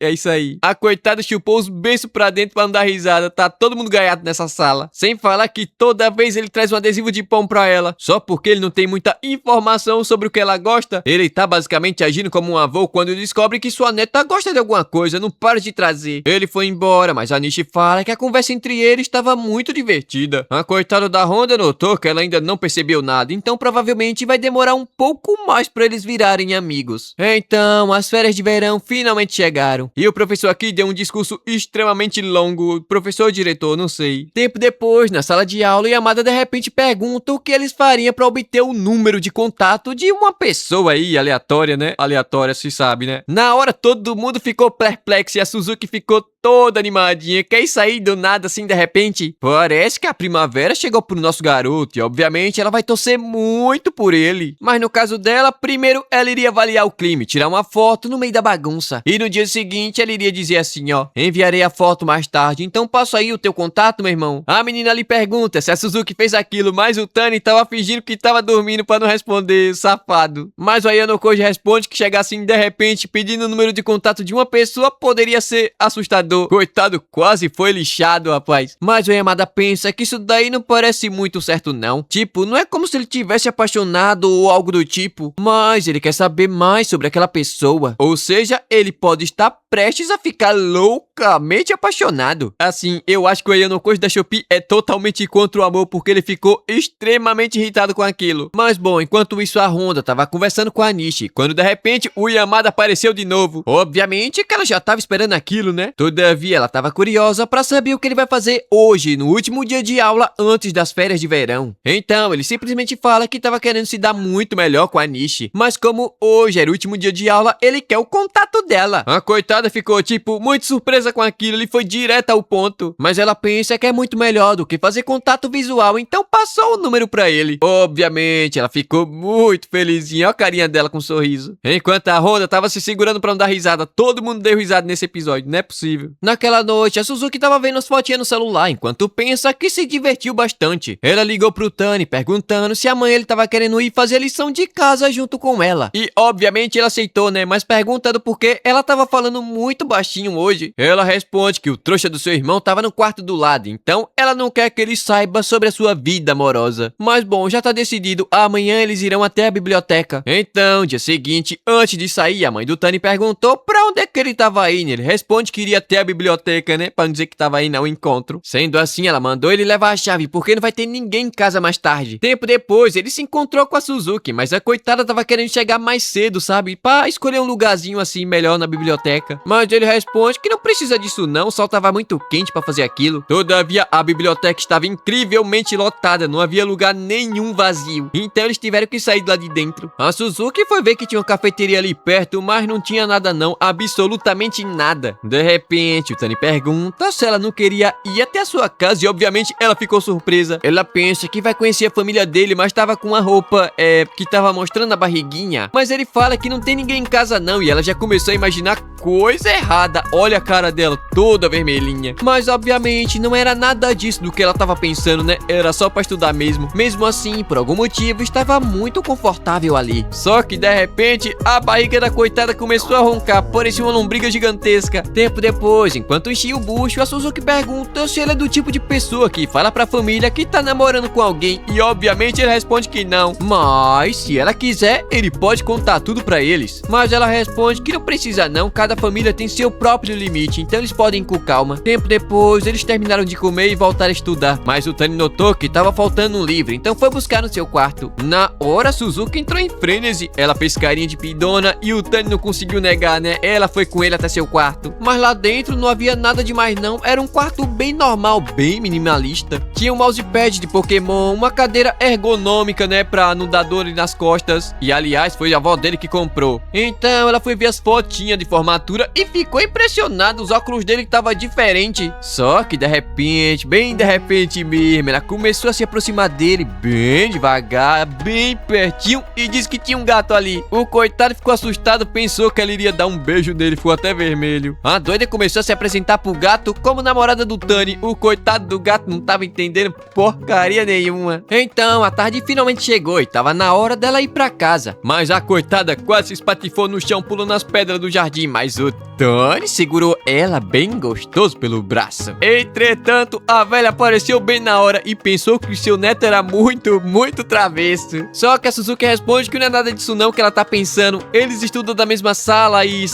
É isso aí. A coitada chupou os beiços pra dentro pra não dar risada. Tá todo mundo gaiato nessa sala. Sem falar que toda vez ele traz um adesivo de pão pra ela. Só porque ele não tem muita informação sobre o que ela gosta. Ele tá basicamente agindo como um avô quando descobre que sua neta gosta de alguma coisa. Não para de trazer. Ele foi embora, mas a Nishi fala que a conversa entre eles estava muito divertida. A coitada da Honda notou que ela ainda não percebeu nada. Então provavelmente vai demorar um pouco mais pra eles virarem amigos. Então, as férias de verão finalmente chegaram. E o professor aqui deu um discurso extremamente longo. Professor ou diretor, não sei. Tempo depois, na sala de aula, Yamada de repente pergunta o que eles fariam pra obter o número de contato de uma pessoa aí, aleatória, né? Aleatória, se sabe, né? Na hora, todo mundo ficou perplexo e a Suzuki ficou toda animadinha. Quer sair do nada assim de repente? Parece que a primavera chegou pro nosso garoto e obviamente ela vai torcer muito por ele. Mas no caso dela, primeiro ela iria avaliar o clima, tirar uma foto no meio da bagunça. E no dia seguinte ela iria dizer assim, ó: enviarei a foto mais tarde, então passa aí o teu contato, meu irmão. A menina lhe pergunta se a Suzuki fez aquilo, mas o Tani tava fingindo que tava dormindo pra não responder, safado. Mas o Ayano Koji responde que chegar assim de repente pedindo o número de contato de uma pessoa poderia ser assustador. Coitado, quase foi lixado, rapaz. Mas o Yamada pensa que isso daí não parece muito certo não. Tipo, não é como se ele tivesse apaixonado ou algo do tipo, mas ele quer saber mais sobre aquela pessoa. Ou seja, ele pode estar prestes a ficar loucamente apaixonado. Assim, eu acho que o Ayano Koji da Shopee é totalmente contra o amor porque ele ficou extremamente irritado com aquilo. Mas bom, enquanto isso a Honda tava conversando com a Nishi, quando de repente o Yamada apareceu de novo. Obviamente que ela já tava esperando aquilo, né? Todavia, ela tava curiosa pra saber o que ele vai fazer hoje, no último dia de aula antes das férias de verão. Então, ele simplesmente fala que tava querendo se dar muito melhor com a Nishi. Mas como hoje era o último dia de aula, ele quer o contato dela. A coitada ficou, tipo, muito surpresa com aquilo, ele foi direto ao ponto. Mas ela pensa que é muito melhor do que fazer contato visual, então passou o número pra ele. Obviamente, ela ficou muito felizinha, olha a carinha dela com um sorriso. Enquanto a Honda tava se segurando pra não dar risada, todo mundo deu risada nesse episódio, não é possível. Naquela noite, a Suzuki tava vendo as fotinhas no celular, enquanto pensa que se divertiu bastante. Ela ligou pro Tani, perguntando se amanhã ele tava querendo ir fazer a lição de casa junto com ela. E, obviamente, ele aceitou, né? Mas perguntando por que ela tava falando muito baixinho hoje. Ela responde que o trouxa do seu irmão tava no quarto do lado, então ela não quer que ele saiba sobre a sua vida amorosa. Mas bom, já tá decidido, amanhã eles irão até a biblioteca. Então, dia seguinte, antes de sair, a mãe do Tani perguntou pra onde é que ele tava indo. Ele responde que iria até a biblioteca, né? Pra não dizer que tava indo ao encontro. Sendo assim, ela mandou ele levar a chave, porque não vai ter ninguém em casa mais tarde. Tempo depois, ele se encontrou com a Suzuki, mas a coitada tava querendo chegar mais cedo, sabe? Pra escolher um lugarzinho assim melhor na biblioteca. Mas ele responde que não precisa disso não, o sol tava muito quente pra fazer aquilo. Todavia, a biblioteca estava incrivelmente lotada, não havia lugar nenhum vazio. Então eles tiveram que sair de lá de dentro. A Suzuki foi ver que tinha uma cafeteria ali perto, mas não tinha nada não, absolutamente nada. De repente, o Tani pergunta se ela não queria ir até a sua casa e obviamente ela ficou surpresa. Ela pensa que vai conhecer a família dele, mas tava com uma roupa, que tava mostrando a barriguinha. Mas ele fala que não tem ninguém em casa não e ela já começou a imaginar coisa errada. Olha a cara dela, toda vermelhinha. Mas obviamente não era nada disso do que ela tava pensando, né? Era só pra estudar mesmo. Mesmo assim, por algum motivo, estava muito confortável ali. Só que de repente, a barriga da coitada começou a roncar, parecia uma lombriga gigantesca. Tempo depois, enquanto enchia o bucho, a Suzuki pergunta se ele é do tipo de pessoa que fala pra família que tá namorando com alguém. E obviamente ele responde que não. Mas se ela quiser, ele pode contar tudo pra eles. Mas ela responde que não precisa não, cada família tem seu próprio limite, então eles podem ir com calma. Tempo depois, eles terminaram de comer e voltaram a estudar. Mas o Tani notou que tava faltando um livro, então foi buscar no seu quarto. Na hora, Suzuki entrou em frenesi. Ela fez carinha de pidona e o Tani não conseguiu negar, né? Ela foi com ele até seu quarto. Mas lá dentro não havia nada demais não, era um quarto bem normal, bem minimalista. Tinha um mousepad de Pokémon, uma cadeira ergonômica, né, pra não dar dor nas costas. E aliás, foi a avó dele que comprou. Então ela foi ver as fotinhas de formatura e ficou impressionada, os óculos dele estavam diferentes. Só que de repente, bem de repente mesmo, ela começou a se aproximar dele bem devagar, bem pertinho e disse que tinha um gato ali. O coitado ficou assustado, pensou que ela iria dar um beijo nele, ficou até vermelho. A doida começou a se apresentar pro gato como namorada do Tani. O coitado do gato não tava entendendo porcaria nenhuma. Então a tarde finalmente chegou e tava na hora dela ir pra casa. Mas a coitada quase se espatifou no chão pulando as pedras do jardim. Mas o Tani segurou ela bem gostoso pelo braço. Entretanto, a velha apareceu bem na hora e pensou que seu neto era muito travesso. Só que a Suzuki responde que não é nada disso não que ela tá pensando. Eles estudam da mesma sala e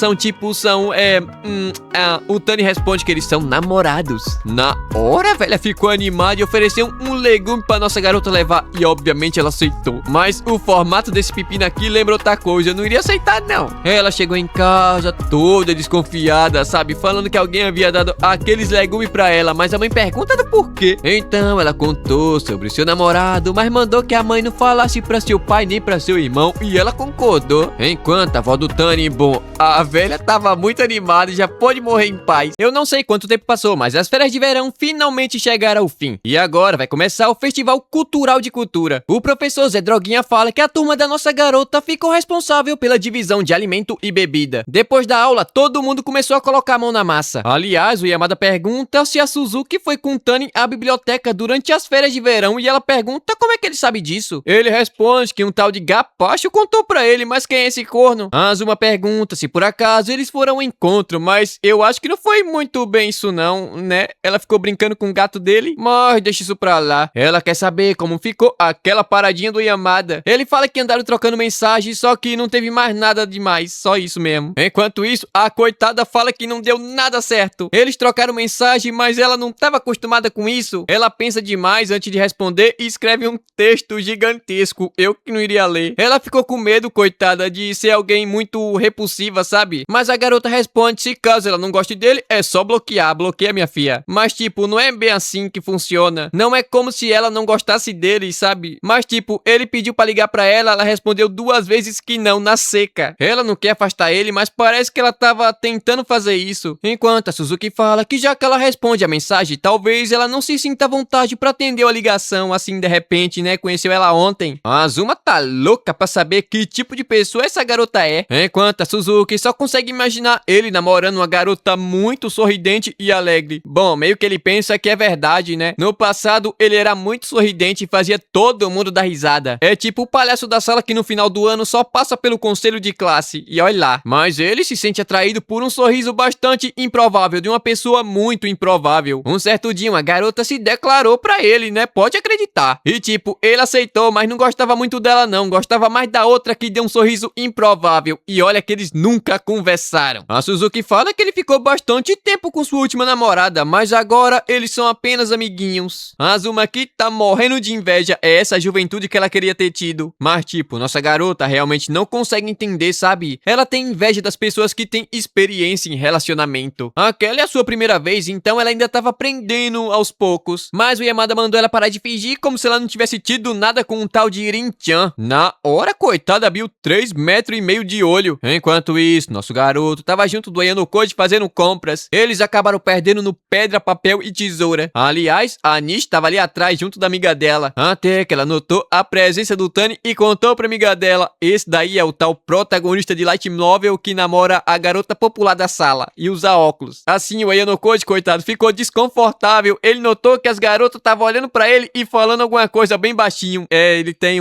o Tani responde que eles são namorados. Na hora, a velha ficou animada e ofereceu um legume pra nossa garota levar. E obviamente ela aceitou. Mas o formato desse pepino aqui lembra outra coisa. Eu não iria aceitar não. Ela chegou em casa toda desconfiada, sabe? Falando que alguém havia dado aqueles legumes pra ela. Mas a mãe pergunta do porquê. Então ela contou sobre seu namorado, mas mandou que a mãe não falasse pra seu pai nem pra seu irmão. E ela concordou. Enquanto a avó do Tani, bom, a velha tava muito animada e já pôde morrer em paz. Eu não sei quanto tempo passou, mas as férias de verão finalmente chegaram ao fim. E agora vai começar o Festival Cultural de Cultura. O professor Zé Droguinha fala que a turma da nossa garota ficou responsável pela divisão de alimento e bebida. Depois da aula, todo mundo começou a colocar a mão na massa. Aliás, o Yamada pergunta se a Suzuki foi com Tani à biblioteca durante as férias de verão e ela pergunta como é que ele sabe disso. Ele responde que um tal de Gapacho contou pra ele, mas quem é esse corno? A Azuma pergunta se por acaso eles foram ao encontro, mas eu acho que não foi muito bem isso não, né? Ela ficou brincando com o gato dele, mas deixa isso pra lá. Ela quer saber como ficou aquela paradinha do Yamada. Ele fala que andaram trocando mensagens, só que não teve mais nada demais, só isso mesmo. Enquanto isso, a coitada fala que não deu nada certo. Eles trocaram mensagem, mas ela não estava acostumada com isso. Ela pensa demais antes de responder e escreve um texto gigantesco. Eu que não iria ler. Ela ficou com medo, coitada, de ser alguém muito repulsiva, sabe? Mas a garota responde se caso ela não goste dele, é só bloquear. Bloqueia, minha filha. Mas tipo, não é bem assim que funciona. Não é como se ela não gostasse dele, sabe? Mas tipo, ele pediu pra ligar pra ela, ela respondeu 2 vezes que não, na seca. Ela não quer afastar ele, mas parece que ela tava tentando fazer isso. Enquanto a Suzuki fala que já que ela responde a mensagem, talvez ela não se sinta à vontade pra atender a ligação, assim de repente, né? Conheceu ela ontem. A Azuma tá louca pra saber que tipo de pessoa essa garota é. Enquanto a Suzuki só consegue imaginar ele namorando uma garota muito sorridente e alegre. Bom, meio que ele pensa que é verdade, né? No passado, ele era muito sorridente e fazia todo mundo dar risada. É tipo o palhaço da sala que no final do ano só passa pelo conselho de classe. E olha lá. Mas ele se sente atraído por um sorriso bastante improvável de uma pessoa muito improvável. Um certo dia, uma garota se declarou pra ele, né? Pode acreditar. E tipo, ele aceitou, mas não gostava muito dela não. Gostava mais da outra que deu um sorriso improvável. E olha que eles nunca conversaram. A Suzuki fala que ele ficou bastante tempo com sua última namorada, mas agora eles são apenas amiguinhos. A Azuma aqui tá morrendo de inveja. É essa juventude que ela queria ter tido. Mas tipo, nossa garota realmente não consegue entender, sabe? Ela tem inveja das pessoas que têm experiência em relacionamento. Aquela é a sua primeira vez, então ela ainda tava aprendendo aos poucos. Mas o Yamada mandou ela parar de fingir como se ela não tivesse tido nada com um tal de Rin-chan. Na hora, coitada, abriu 3,5 metros de olho. Enquanto isso, nosso garoto tava junto do Ayanokoji fazendo compras. Eles acabaram perdendo no pedra, papel e tesoura. Aliás, a Nishi tava ali atrás junto da amiga dela. Até que ela notou a presença do Tani e contou pra amiga dela. Esse daí é o tal protagonista de light novel que namora a garota popular da sala e usa óculos. Assim, o Ayanokoji, coitado, ficou desconfortável. Ele notou que as garotas estavam olhando pra ele e falando alguma coisa bem baixinho. Ele tem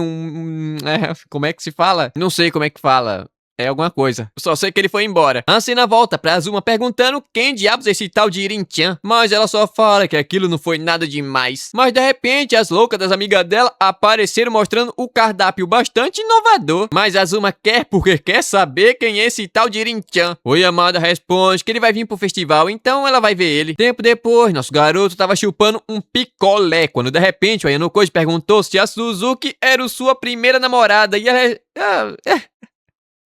como é que se fala? Não sei como é que fala. É alguma coisa. Só sei que ele foi embora. A cena volta pra Azuma perguntando quem diabos é esse tal de Irin-chan. Mas ela só fala que aquilo não foi nada demais. Mas de repente as loucas das amigas dela apareceram mostrando o cardápio bastante inovador. Mas Azuma quer porque quer saber quem é esse tal de Irin-chan. O Yamada responde que ele vai vir pro festival, então ela vai ver ele. Tempo depois, nosso garoto tava chupando um picolé, quando de repente o Ayanokoji perguntou se a Suzuki era sua primeira namorada e ela...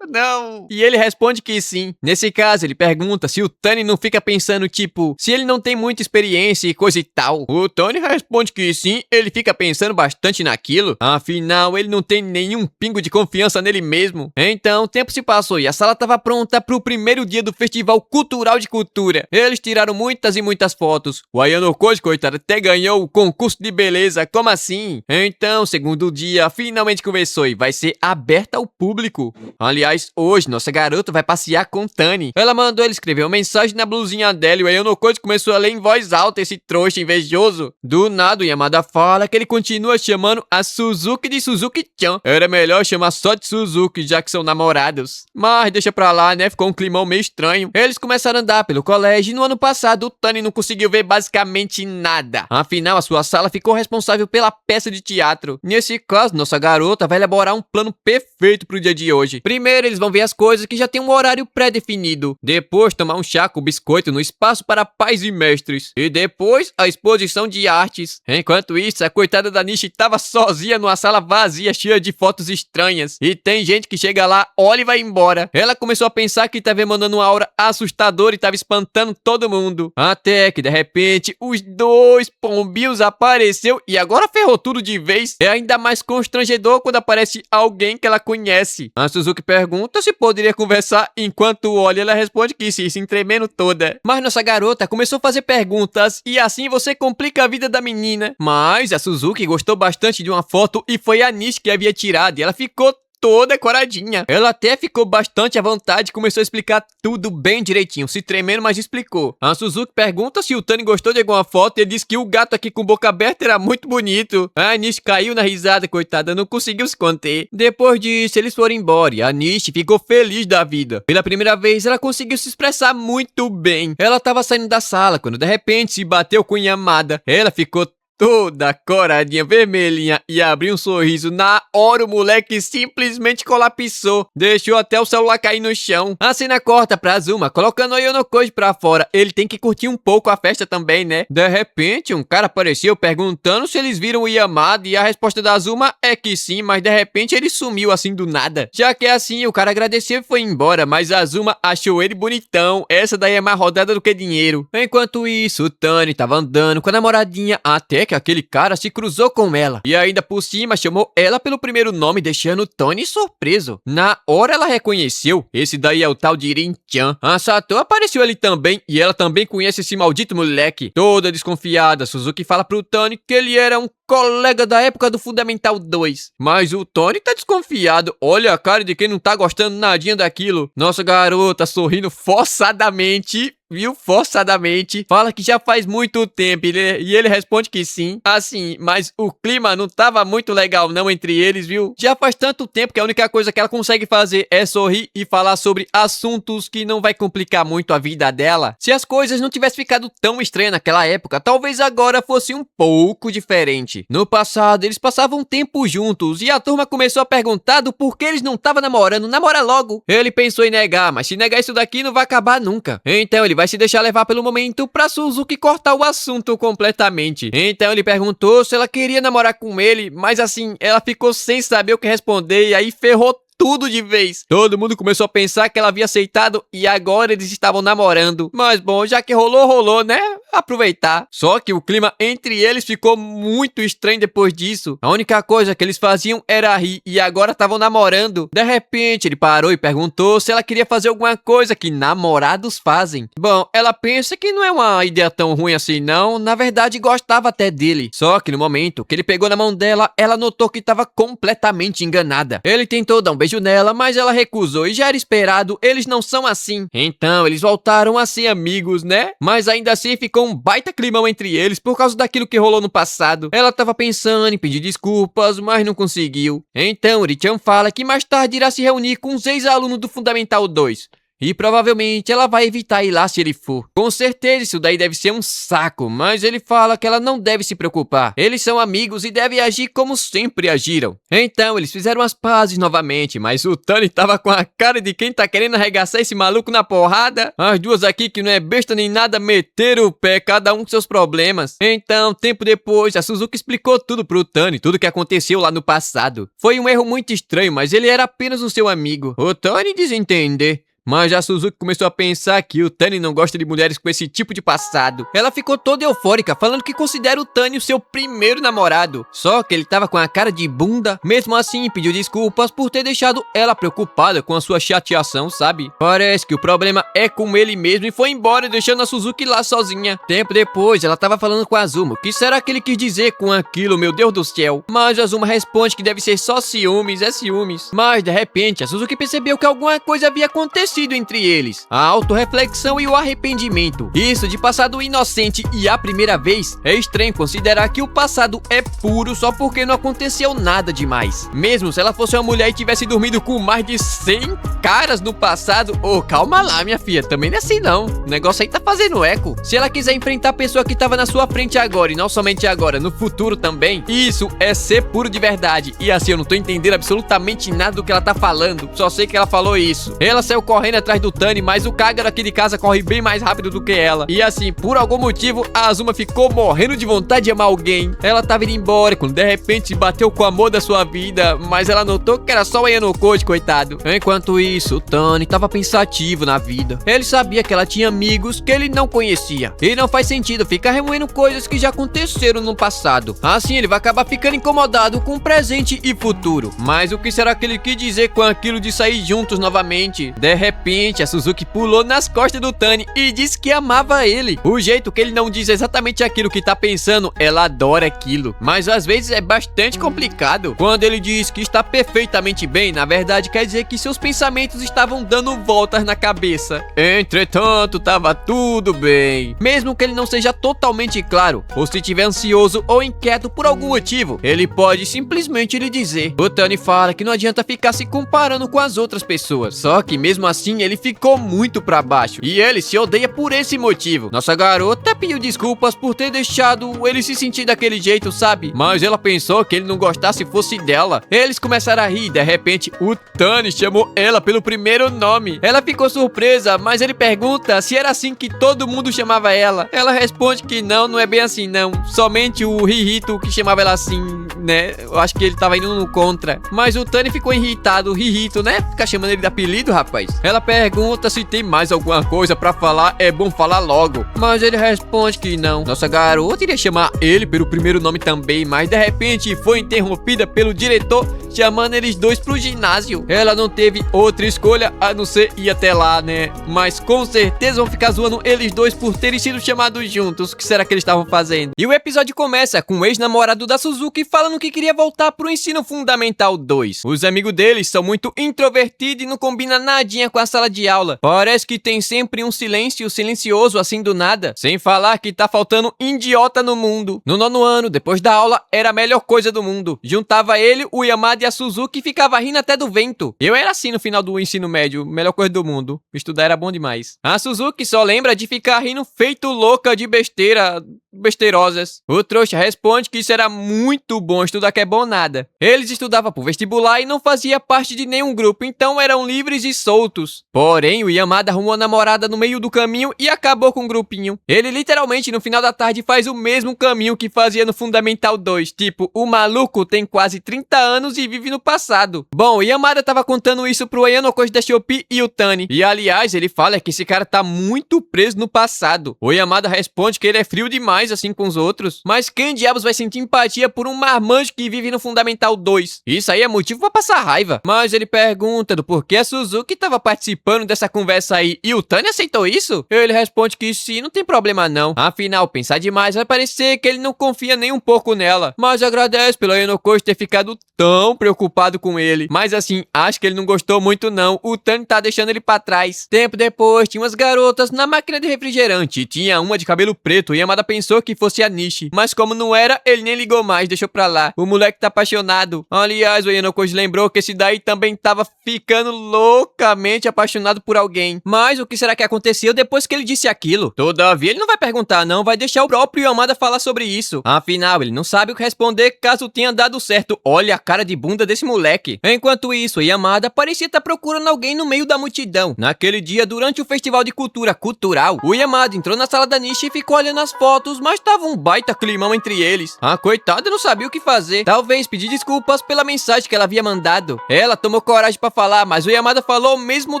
Não. E ele responde que sim. Nesse caso, ele pergunta se o Tani não fica pensando, tipo, se ele não tem muita experiência e coisa e tal. O Tani responde que sim, ele fica pensando bastante naquilo. Afinal, ele não tem nenhum pingo de confiança nele mesmo. Então, o tempo se passou e a sala estava pronta pro primeiro dia do Festival Cultural de Cultura. Eles tiraram muitas e muitas fotos. O Ayanokoji, coitado, até ganhou o concurso de beleza. Como assim? Então, segundo dia, finalmente começou e vai ser aberta ao público. Aliás, hoje, nossa garota vai passear com Tani. Ela mandou ele escrever uma mensagem na blusinha dela e o Ayanokoji começou a ler em voz alta esse trouxa invejoso. Do nada, o Yamada fala que ele continua chamando a Suzuki de Suzuki-chan. Era melhor chamar só de Suzuki, já que são namorados. Mas deixa pra lá, né? Ficou um climão meio estranho. Eles começaram a andar pelo colégio e no ano passado o Tani não conseguiu ver basicamente nada. Afinal, a sua sala ficou responsável pela peça de teatro. Nesse caso, nossa garota vai elaborar um plano perfeito pro dia de hoje. Primeiro, eles vão ver as coisas que já tem um horário pré-definido. Depois, tomar um chá com biscoito no espaço para pais e mestres. E depois, a exposição de artes. Enquanto isso, a coitada da Nishi tava sozinha numa sala vazia, cheia de fotos estranhas. E tem gente que chega lá, olha e vai embora. Ela começou a pensar que tava emanando uma aura assustadora e tava espantando todo mundo. Até que, de repente, os dois pombinhos apareceu e agora ferrou tudo de vez. É ainda mais constrangedor quando aparece alguém que ela conhece. A Suzuki pergunta se poderia conversar enquanto olha, ela responde que sim, se tremendo toda. Mas nossa garota começou a fazer perguntas e assim você complica a vida da menina. Mas a Suzuki gostou bastante de uma foto e foi a Nishi que havia tirado e ela ficou toda coradinha. Ela até ficou bastante à vontade e começou a explicar tudo bem direitinho, se tremendo, mas explicou. A Suzuki pergunta se o Tani gostou de alguma foto e ele disse que o gato aqui com boca aberta era muito bonito. A Nishi caiu na risada, coitada, não conseguiu se conter. Depois disso, eles foram embora e a Nishi ficou feliz da vida. Pela primeira vez, ela conseguiu se expressar muito bem. Ela estava saindo da sala quando de repente se bateu com Yamada. Ela ficou toda coradinha, vermelhinha e abriu um sorriso. Na hora o moleque simplesmente colapsou. Deixou até o celular cair no chão. A cena corta pra Azuma, colocando o Ayanokoji pra fora. Ele tem que curtir um pouco a festa também, né? De repente, um cara apareceu perguntando se eles viram o Yamada e a resposta da Azuma é que sim, mas de repente ele sumiu assim do nada. Já que é assim, o cara agradeceu e foi embora, mas a Azuma achou ele bonitão. Essa daí é mais rodada do que dinheiro. Enquanto isso, o Tani tava andando com a namoradinha até que aquele cara se cruzou com ela e ainda por cima chamou ela pelo primeiro nome, deixando Tony surpreso. Na hora ela reconheceu, esse daí é o tal de Irin-chan. A Sato apareceu ali também e ela também conhece esse maldito moleque. Toda desconfiada, Suzuki fala pro Tony que ele era um colega da época do Fundamental 2. Mas o Tony tá desconfiado. Olha a cara de quem não tá gostando nadinha daquilo. Nossa garota sorrindo forçadamente. Viu? Forçadamente. Fala que já faz muito tempo. E ele responde que sim. Assim, mas o clima não tava muito legal não entre eles, viu? Já faz tanto tempo que a única coisa que ela consegue fazer é sorrir e falar sobre assuntos que não vai complicar muito a vida dela. Se as coisas não tivessem ficado tão estranhas naquela época, talvez agora fosse um pouco diferente. No passado, eles passavam tempo juntos e a turma começou a perguntar do porquê eles não estavam namorando. Namora logo. Ele pensou em negar, mas se negar isso daqui não vai acabar nunca. Então ele vai se deixar levar pelo momento pra Suzuki cortar o assunto completamente. Então ele perguntou se ela queria namorar com ele, mas assim, ela ficou sem saber o que responder e aí ferrou tudo de vez. Todo mundo começou a pensar que ela havia aceitado e agora eles estavam namorando. Mas bom, já que rolou, rolou, né? Aproveitar. Só que o clima entre eles ficou muito estranho depois disso. A única coisa que eles faziam era rir e agora estavam namorando. De repente, ele parou e perguntou se ela queria fazer alguma coisa que namorados fazem. Bom, ela pensa que não é uma ideia tão ruim assim não. Na verdade, gostava até dele. Só que no momento que ele pegou na mão dela, ela notou que estava completamente enganada. Ele tentou dar um beijo beijo nela, mas ela recusou e já era esperado, eles não são assim. Então eles voltaram a ser amigos, né? Mas ainda assim ficou um baita climão entre eles por causa daquilo que rolou no passado. Ela tava pensando em pedir desculpas, mas não conseguiu. Então Uri-chan fala que mais tarde irá se reunir com os ex-alunos do Fundamental 2. E provavelmente ela vai evitar ir lá se ele for. Com certeza isso daí deve ser um saco, mas ele fala que ela não deve se preocupar. Eles são amigos e devem agir como sempre agiram. Então eles fizeram as pazes novamente, mas o Tani tava com a cara de quem tá querendo arregaçar esse maluco na porrada. As duas aqui, que não é besta nem nada, meteram o pé, cada um com seus problemas. Então, tempo depois, a Suzuki explicou tudo pro Tani, tudo que aconteceu lá no passado. Foi um erro muito estranho, mas ele era apenas um seu amigo. O Tani desentender. Mas a Suzuki começou a pensar que o Tani não gosta de mulheres com esse tipo de passado. Ela ficou toda eufórica, falando que considera o Tani o seu primeiro namorado. Só que ele tava com a cara de bunda. Mesmo assim, pediu desculpas por ter deixado ela preocupada com a sua chateação, sabe? Parece que o problema é com ele mesmo e foi embora, deixando a Suzuki lá sozinha. Tempo depois, ela tava falando com a Azuma. O que será que ele quis dizer com aquilo, meu Deus do céu? Mas a Azuma responde que deve ser só ciúmes, é ciúmes. Mas, de repente, a Suzuki percebeu que alguma coisa havia acontecido entre eles, a autorreflexão e o arrependimento. Isso de passado inocente e à primeira vez, é estranho considerar que o passado é puro só porque não aconteceu nada demais. Mesmo se ela fosse uma mulher e tivesse dormido com mais de 100 caras no passado, calma lá, minha filha, também não é assim não. O negócio aí tá fazendo eco. Se ela quiser enfrentar a pessoa que tava na sua frente agora e não somente agora, no futuro também, isso é ser puro de verdade. E assim, eu não tô entendendo absolutamente nada do que ela tá falando, só sei que ela falou isso. Ela saiu correndo atrás do Tani, mas o Kagura aqui de casa corre bem mais rápido do que ela. E assim, por algum motivo, a Azuma ficou morrendo de vontade de amar alguém. Ela tava indo embora quando de repente bateu com o amor da sua vida, mas ela notou que era só o Ayanokoji, coitado. Enquanto isso, o Tani tava pensativo na vida. Ele sabia que ela tinha amigos que ele não conhecia. E não faz sentido ficar remoendo coisas que já aconteceram no passado. Assim, ele vai acabar ficando incomodado com o presente e futuro. Mas o que será que ele quis dizer com aquilo de sair juntos novamente? De repente, a Suzuki pulou nas costas do Tani e disse que amava ele. O jeito que ele não diz exatamente aquilo que tá pensando, ela adora aquilo. Mas às vezes é bastante complicado. Quando ele diz que está perfeitamente bem, na verdade quer dizer que seus pensamentos estavam dando voltas na cabeça. Entretanto, tava tudo bem. Mesmo que ele não seja totalmente claro, ou se estiver ansioso ou inquieto por algum motivo, ele pode simplesmente lhe dizer. O Tani fala que não adianta ficar se comparando com as outras pessoas. Só que mesmo assim, ele ficou muito pra baixo. E ele se odeia por esse motivo. Nossa garota pediu desculpas por ter deixado ele se sentir daquele jeito, sabe? Mas ela pensou que ele não gostasse fosse dela. Eles começaram a rir e de repente o Tani chamou ela pelo primeiro nome. Ela ficou surpresa, mas ele pergunta se era assim que todo mundo chamava ela. Ela responde que não, não é bem assim não. Somente o Rihito que chamava ela assim, né? Eu acho que ele tava indo no contra. Mas o Tani ficou irritado, o Rihito, né? Ficar chamando ele de apelido, rapaz. Ela pergunta se tem mais alguma coisa pra falar, é bom falar logo. Mas ele responde que não. Nossa garota iria chamar ele pelo primeiro nome também, mas de repente foi interrompida pelo diretor chamando eles dois pro ginásio. Ela não teve outra escolha a não ser ir até lá, né? Mas com certeza vão ficar zoando eles dois por terem sido chamados juntos. O que será que eles estavam fazendo? E o episódio começa com o ex-namorado da Suzuki falando que queria voltar pro ensino fundamental 2. Os amigos deles são muito introvertidos e não combinam nadinha com a sala de aula. Parece que tem sempre um silêncio silencioso assim do nada. Sem falar que tá faltando idiota no mundo. No 9º ano, depois da aula, era a melhor coisa do mundo. Juntava ele, o Yamada e a Suzuki e ficava rindo até do vento. Eu era assim no final do ensino médio, melhor coisa do mundo. Estudar era bom demais. A Suzuki só lembra de ficar rindo feito louca de besteira, besteirosas. O trouxa responde que isso era muito bom, estudar que é bom nada. Eles estudavam pro vestibular e não fazia parte de nenhum grupo, então eram livres e soltos. Porém, o Yamada arrumou a namorada no meio do caminho e acabou com o grupinho. Ele literalmente no final da tarde faz o mesmo caminho que fazia no Fundamental 2. Tipo, o maluco tem quase 30 anos e vive no passado. Bom, o Yamada tava contando isso pro Ayanokoji da Shopee e o Tani. E aliás, ele fala que esse cara tá muito preso no passado. O Yamada responde que ele é frio demais demais assim com os outros. Mas quem diabos vai sentir empatia por um marmanjo que vive no Fundamental 2? Isso aí é motivo pra passar raiva. Mas ele pergunta do porquê a Suzuki tava participando dessa conversa aí e o Tani aceitou isso? Ele responde que sim, não tem problema não. Afinal, pensar demais vai parecer que ele não confia nem um pouco nela. Mas agradece pelo Ayano-Koji ter ficado tão preocupado com ele. Mas assim, acho que ele não gostou muito não. O Tani tá deixando ele pra trás. Tempo depois, tinha umas garotas na máquina de refrigerante. Tinha uma de cabelo preto e Yamada pensou que fosse a Nishi. Mas como não era, ele nem ligou mais, deixou pra lá. O moleque tá apaixonado. Aliás, o Ayano-Koji lembrou que esse daí também tava ficando loucamente apaixonado por alguém. Mas o que será que aconteceu depois que ele disse aquilo? Todavia, ele não vai perguntar não, vai deixar o próprio Yamada falar sobre isso. Afinal, ele não sabe o que responder caso tenha dado certo. Olha a cara de bunda desse moleque. Enquanto isso, Yamada parecia estar procurando alguém no meio da multidão. Naquele dia, durante o Festival de Cultura Cultural, o Yamada entrou na sala da Nishi e ficou olhando as fotos, mas tava um baita climão entre eles. A coitada não sabia o que fazer. Talvez pedir desculpas pela mensagem que ela havia mandado. Ela tomou coragem pra falar, mas o Yamada falou ao mesmo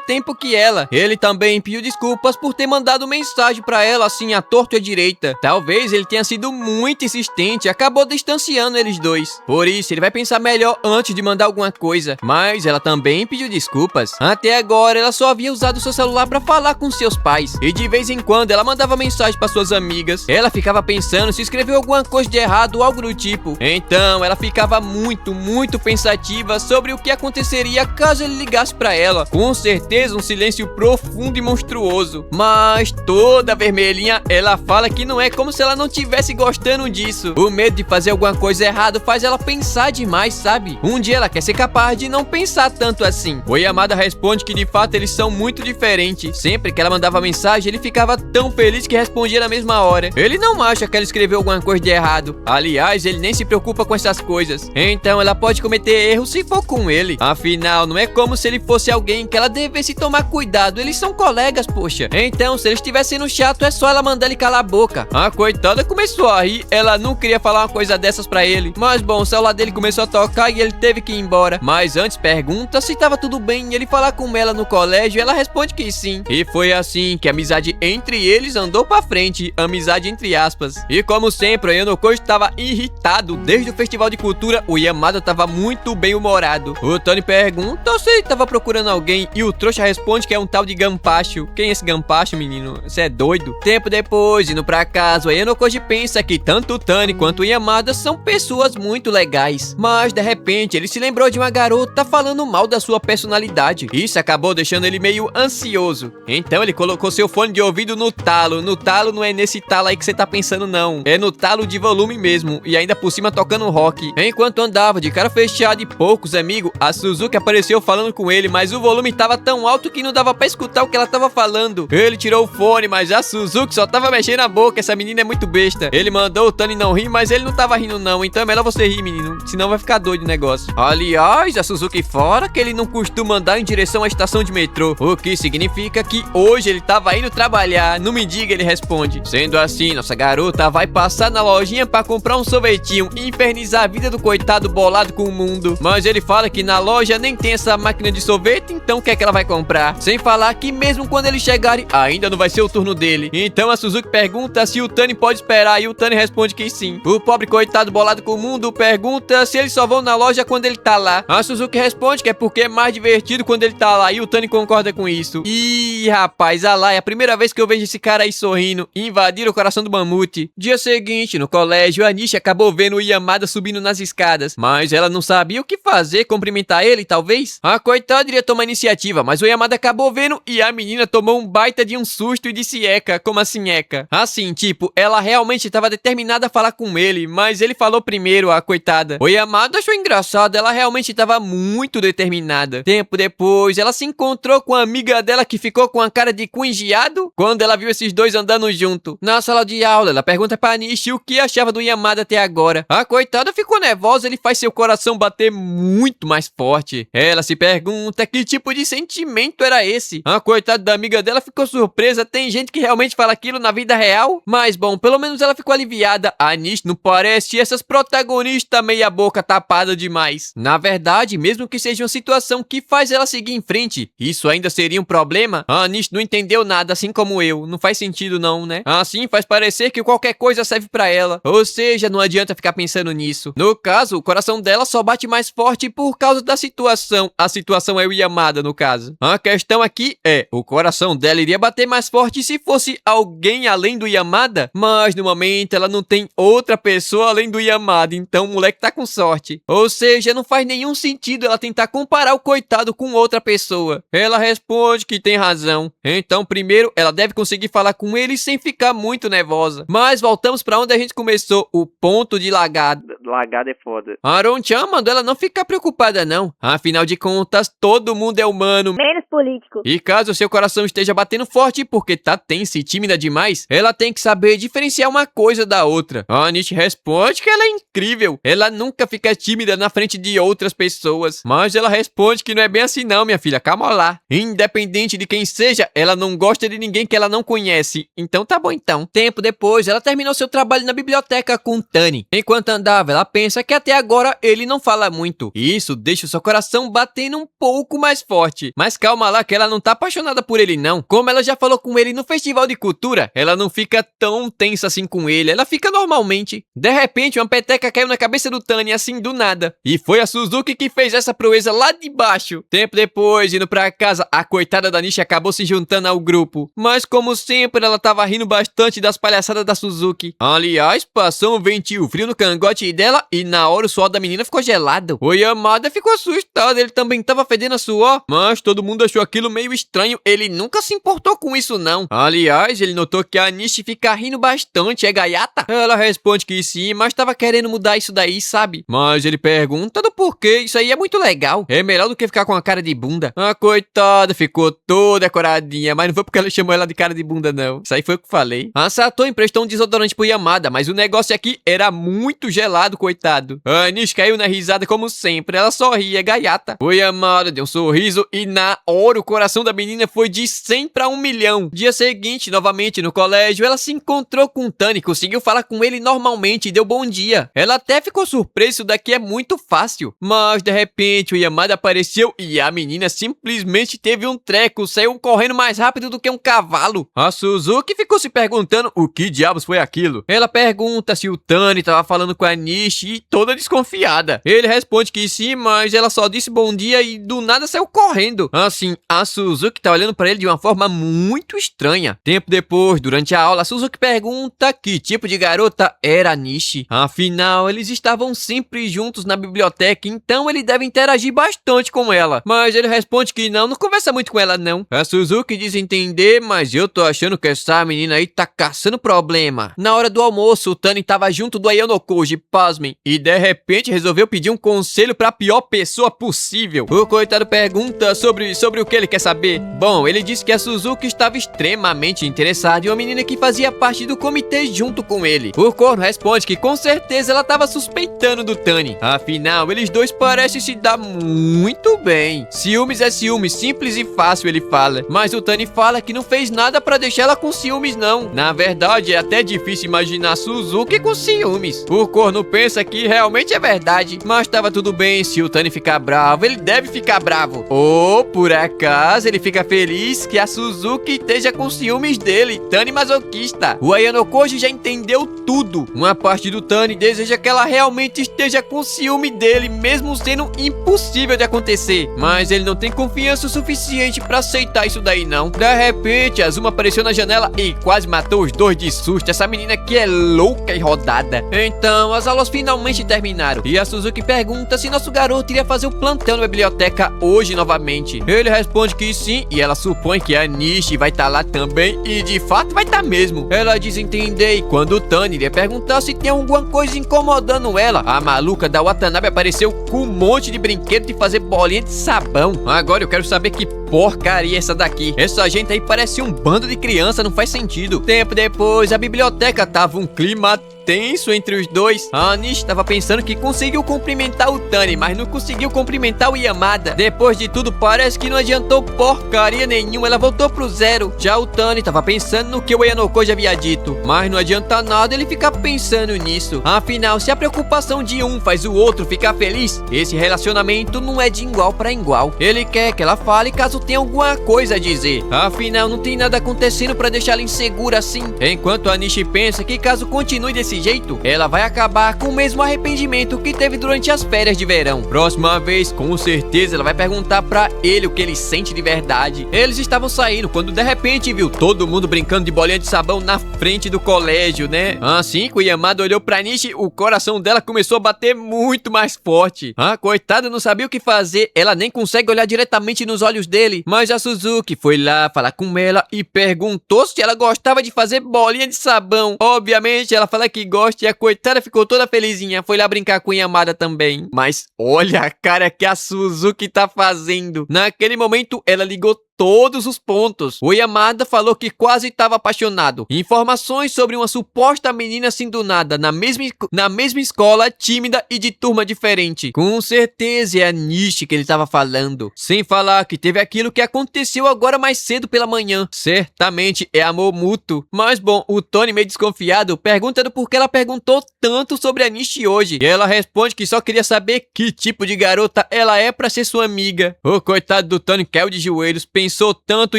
tempo que ela. Ele também pediu desculpas por ter mandado mensagem pra ela assim à torta e à direita. Talvez ele tenha sido muito insistente e acabou distanciando eles dois. Por isso, ele vai pensar melhor antes de mandar alguma coisa. Mas ela também pediu desculpas. Até agora, ela só havia usado seu celular pra falar com seus pais. E de vez em quando, ela mandava mensagem pra suas amigas. Ela ficava pensando se escreveu alguma coisa de errado ou algo do tipo. Então, ela ficava muito pensativa sobre o que aconteceria caso ele ligasse pra ela. Com certeza, um silêncio profundo e monstruoso. Mas, toda vermelhinha, ela fala que não é como se ela não tivesse gostando disso. O medo de fazer alguma coisa errada faz ela pensar demais, sabe? Um dia ela quer ser capaz de não pensar tanto assim. O Yamada responde que de fato eles são muito diferentes. Sempre que ela mandava mensagem, ele ficava tão feliz que respondia na mesma hora. Ele não acha que ela escreveu alguma coisa de errado. Aliás, ele nem se preocupa com essas coisas. Então ela pode cometer erros se for com ele. Afinal, não é como se ele fosse alguém que ela devesse tomar cuidado. Eles são colegas, poxa. Então, se ele estiver sendo chato, é só ela mandar ele calar a boca. A coitada começou a rir. Ela não queria falar uma coisa dessas pra ele. Mas bom, o celular dele começou a tocar e ele teve que ir embora. Mas antes pergunta se tava tudo bem ele falar com ela no colégio. Ela responde que sim. E foi assim que a amizade entre eles andou pra frente. Amizade entre aspas. E como sempre, o Ayano-Koji estava irritado. Desde o Festival de Cultura, o Yamada tava muito bem humorado. O Tani pergunta se ele tava procurando alguém e o trouxa responde que é um tal de Ganpacho. Quem é esse Ganpacho, menino? Você é doido? Tempo depois, indo pra casa, o Ayano-Koji pensa que tanto o Tani quanto o Yamada são pessoas muito legais. Mas de repente ele se lembrou de uma garota falando mal da sua personalidade. Isso acabou deixando ele meio ansioso. Então ele colocou seu fone de ouvido no talo. No talo não é nesse talo aí que você tá pensando não. É no talo de volume mesmo. E ainda por cima tocando rock. Enquanto andava de cara fechada e poucos amigos, a Suzuki apareceu falando com ele, mas o volume tava tão alto que não dava pra escutar o que ela tava falando. Ele tirou o fone, mas a Suzuki só tava mexendo a boca. Essa menina é muito besta. Ele mandou o Tani não rir, mas ele não tava rindo não. Então é melhor você rir, menino. Senão vai ficar doido o negócio. Aliás, a Suzuki fora que ele não costuma andar em direção à estação de metrô. O que significa que hoje ele tava indo trabalhar. Não me diga, ele responde. Sendo assim, nossa garota vai passar na lojinha pra comprar um sorvetinho e infernizar a vida do coitado bolado com o mundo. Mas ele fala que na loja nem tem essa máquina de sorvete, então o que é que ela vai comprar? Sem falar que mesmo quando eles chegarem, ainda não vai ser o turno dele. Então a Suzuki pergunta se o Tani pode esperar e o Tani responde que sim. O pobre coitado bolado com o mundo pergunta se eles só vão na loja quando ele tá lá. A Suzuki responde que é porque é mais divertido quando ele tá lá e o Tani concorda com isso. Ih, rapaz, lá é a primeira vez que eu vejo esse cara aí sorrindo. Invadir o coração do mamute. Dia seguinte, no colégio, a Nishi acabou vendo o Yamada subindo nas escadas. Mas ela não sabia o que fazer, cumprimentar ele, talvez? A coitada iria tomar iniciativa, mas o Yamada acabou vendo e a menina tomou um baita de um susto e disse eca. Como assim eca? Assim, tipo, ela realmente estava determinada a falar com ele, mas ele falou primeiro, a coitada. O Yamada achou engraçado, ela realmente estava muito determinada. Tempo depois, ela se encontrou com a amiga dela que ficou com a cara de cu engiado quando ela viu esses dois andando junto. Na sala de aula, ela pergunta pra Nishi o que achava do Yamada até agora. A coitada ficou nervosa, ele faz seu coração bater muito mais forte. Ela se pergunta que tipo de sentimento era esse. A coitada da amiga dela ficou surpresa, tem gente que realmente fala aquilo na vida real? Mas bom, pelo menos ela ficou aliviada. A Nishi não parece essas protagonistas meia boca tapada demais. Na verdade, mesmo que seja uma situação que faz ela seguir em frente, isso ainda seria um problema? A Nishi não entendeu nada, assim como eu. Não faz sentido não, né? Assim faz parecer ser que qualquer coisa serve pra ela. Ou seja, não adianta ficar pensando nisso. No caso, o coração dela só bate mais forte por causa da situação. A situação é o Yamada, no caso. A questão aqui é, o coração dela iria bater mais forte se fosse alguém além do Yamada, mas no momento ela não tem outra pessoa além do Yamada, então o moleque tá com sorte. Ou seja, não faz nenhum sentido ela tentar comparar o coitado com outra pessoa. Ela responde que tem razão. Então, primeiro, ela deve conseguir falar com ele sem ficar muito nervosa. Mas voltamos pra onde a gente começou, o ponto de lagada. Lagada é foda. Aron-chan mandou ela não ficar preocupada não. Afinal de contas, todo mundo é humano. Menos político. E caso seu coração esteja batendo forte porque tá tensa e tímida demais, ela tem que saber diferenciar uma coisa da outra. A Nishi responde que ela é incrível. Ela nunca fica tímida na frente de outras pessoas. Mas ela responde que não é bem assim não, minha filha. Calma lá. Independente de quem seja, ela não gosta de ninguém que ela não conhece. Então tá bom então. Tempo depois, ela terminou seu trabalho na biblioteca com Tani. Enquanto andava, ela pensa que até agora ele não fala muito. E isso deixa o seu coração batendo um pouco mais forte. Mas calma lá que ela não tá apaixonada por ele não. Como ela já falou com ele no festival de cultura, ela não fica tão tensa assim com ele. Ela fica normalmente. De repente, uma peteca caiu na cabeça do Tani assim do nada. E foi a Suzuki que fez essa proeza lá de baixo. Tempo depois, indo pra casa, a coitada da Nishi acabou se juntando ao grupo. Mas como sempre, ela tava rindo bastante das palhaçadas da Suzuki. Aliás, passou um ventinho frio no cangote dela e na hora o suor da menina ficou gelado. O Yamada ficou assustado, ele também tava fedendo a suor. Mas todo mundo achou aquilo meio estranho, ele nunca se importou com isso não. Aliás, ele notou que a Nishi fica rindo bastante, é gaiata? Ela responde que sim, mas tava querendo mudar isso daí, sabe? Mas ele pergunta do porquê, isso aí é muito legal. É melhor do que ficar com a cara de bunda. A coitada ficou toda decoradinha, mas não foi porque ela chamou ela de cara de bunda não. Isso aí foi o que falei. A Sato emprestou um desodorante pro Yamada, mas o negócio aqui era muito gelado, coitado. A Nishi caiu na risada como sempre, ela sorria, gaiata. O Yamada deu um sorriso e na hora o coração da menina foi de 100 pra 1 milhão. Dia seguinte, novamente no colégio, ela se encontrou com o Tani, conseguiu falar com ele normalmente e deu bom dia. Ela até ficou surpresa, isso daqui é muito fácil. Mas de repente o Yamada apareceu e a menina simplesmente teve um treco, saiu correndo mais rápido do que um cavalo. A Suzuki ficou se perguntando o que diabos foi aquilo. Ela pergunta se o Tani tava falando com a Nishi e toda desconfiada. Ele responde que sim, mas ela só disse bom dia e do nada saiu correndo. Assim, a Suzuki tá olhando pra ele de uma forma muito estranha. Tempo depois, durante a aula, a Suzuki pergunta que tipo de garota era a Nishi. Afinal, eles estavam sempre juntos na biblioteca, então ele deve interagir bastante com ela. Mas ele responde que não conversa muito com ela não. A Suzuki diz entender, mas eu tô achando que essa menina aí tá caçando problema. Na hora do almoço, o Tani tava junto do Ayanokoji, pasmem, e de repente resolveu pedir um conselho pra pior pessoa possível. O coitado pergunta sobre o que ele quer saber. Bom, ele disse que a Suzuki estava extremamente interessada em uma menina que fazia parte do comitê junto com ele. O corno responde que com certeza ela estava suspeitando do Tani. Afinal, eles dois parecem se dar muito bem. Ciúmes é ciúmes, simples e fácil, ele fala. Mas o Tani fala que não fez nada pra deixar ela com ciúmes não. Na verdade, é até difícil imaginar a Suzuki com ciúmes. O corno pensa que realmente é verdade. Mas tava tudo bem, se o Tani ficar bravo, ele deve ficar bravo. Ou, por acaso, ele fica feliz que a Suzuki esteja com ciúmes dele. Tani masoquista. O Ayanokoji já entendeu tudo. Uma parte do Tani deseja que ela realmente esteja com ciúme dele, mesmo sendo impossível de acontecer. Mas ele não tem confiança o suficiente pra aceitar isso daí não. De repente, a Azuma apareceu na janela e quase matou os dois de susto. Essa menina aqui é louca e rodada. Então, as aulas finalmente terminaram. E a Suzuki pergunta se nosso garoto iria fazer o plantão na biblioteca hoje novamente. Ele responde que sim, e ela supõe que a Nishi vai estar lá também, e de fato vai estar mesmo. Ela diz entender, e quando o Tani iria perguntar se tem alguma coisa incomodando ela, a maluca da Watanabe apareceu com um monte de brinquedo de fazer bolinha de sabão. Agora eu quero saber que porcaria é essa daqui. Essa gente aí parece um bando de criança, não faz sentido. Tempo depois, a biblioteca tava um clima tenso entre os dois. A Anish estava pensando que conseguiu cumprimentar o Tani, mas não conseguiu cumprimentar o Yamada. Depois de tudo, parece que não adiantou porcaria nenhuma, ela voltou pro zero. Já o Tani estava pensando no que o Yanoko já havia dito, mas não adianta nada ele ficar pensando nisso. Afinal, se a preocupação de um faz o outro ficar feliz, esse relacionamento não é de igual para igual. Ele quer que ela fale caso tenha alguma coisa a dizer. Afinal, não tem nada acontecendo para deixar ela insegura assim. Enquanto a Anish pensa que caso continue desse jeito, ela vai acabar com o mesmo arrependimento que teve durante as férias de verão. Próxima vez, com certeza, ela vai perguntar pra ele o que ele sente de verdade. Eles estavam saindo quando de repente viu todo mundo brincando de bolinha de sabão na frente do colégio, né? Assim que o Yamada olhou pra Anish, o coração dela começou a bater muito mais forte. A coitada não sabia o que fazer, ela nem consegue olhar diretamente nos olhos dele. Mas a Suzuki foi lá falar com ela e perguntou se ela gostava de fazer bolinha de sabão. Obviamente ela fala que gosta e a coitada ficou toda felizinha. Foi lá brincar com o Yamada também. Mas olha a cara que a Suzuki tá fazendo. Naquele momento ela ligou todos os pontos. O Yamada falou que quase estava apaixonado. Informações sobre uma suposta menina assim do nada, na mesma escola, tímida e de turma diferente. Com certeza é a Nishi que ele estava falando. Sem falar que teve aquilo que aconteceu agora mais cedo pela manhã. Certamente é amor mútuo. Mas bom, o Tony meio desconfiado pergunta do porquê ela perguntou tanto sobre a Nishi hoje. E ela responde que só queria saber que tipo de garota ela é pra ser sua amiga. O coitado do Tony caiu de joelhos, pensou tanto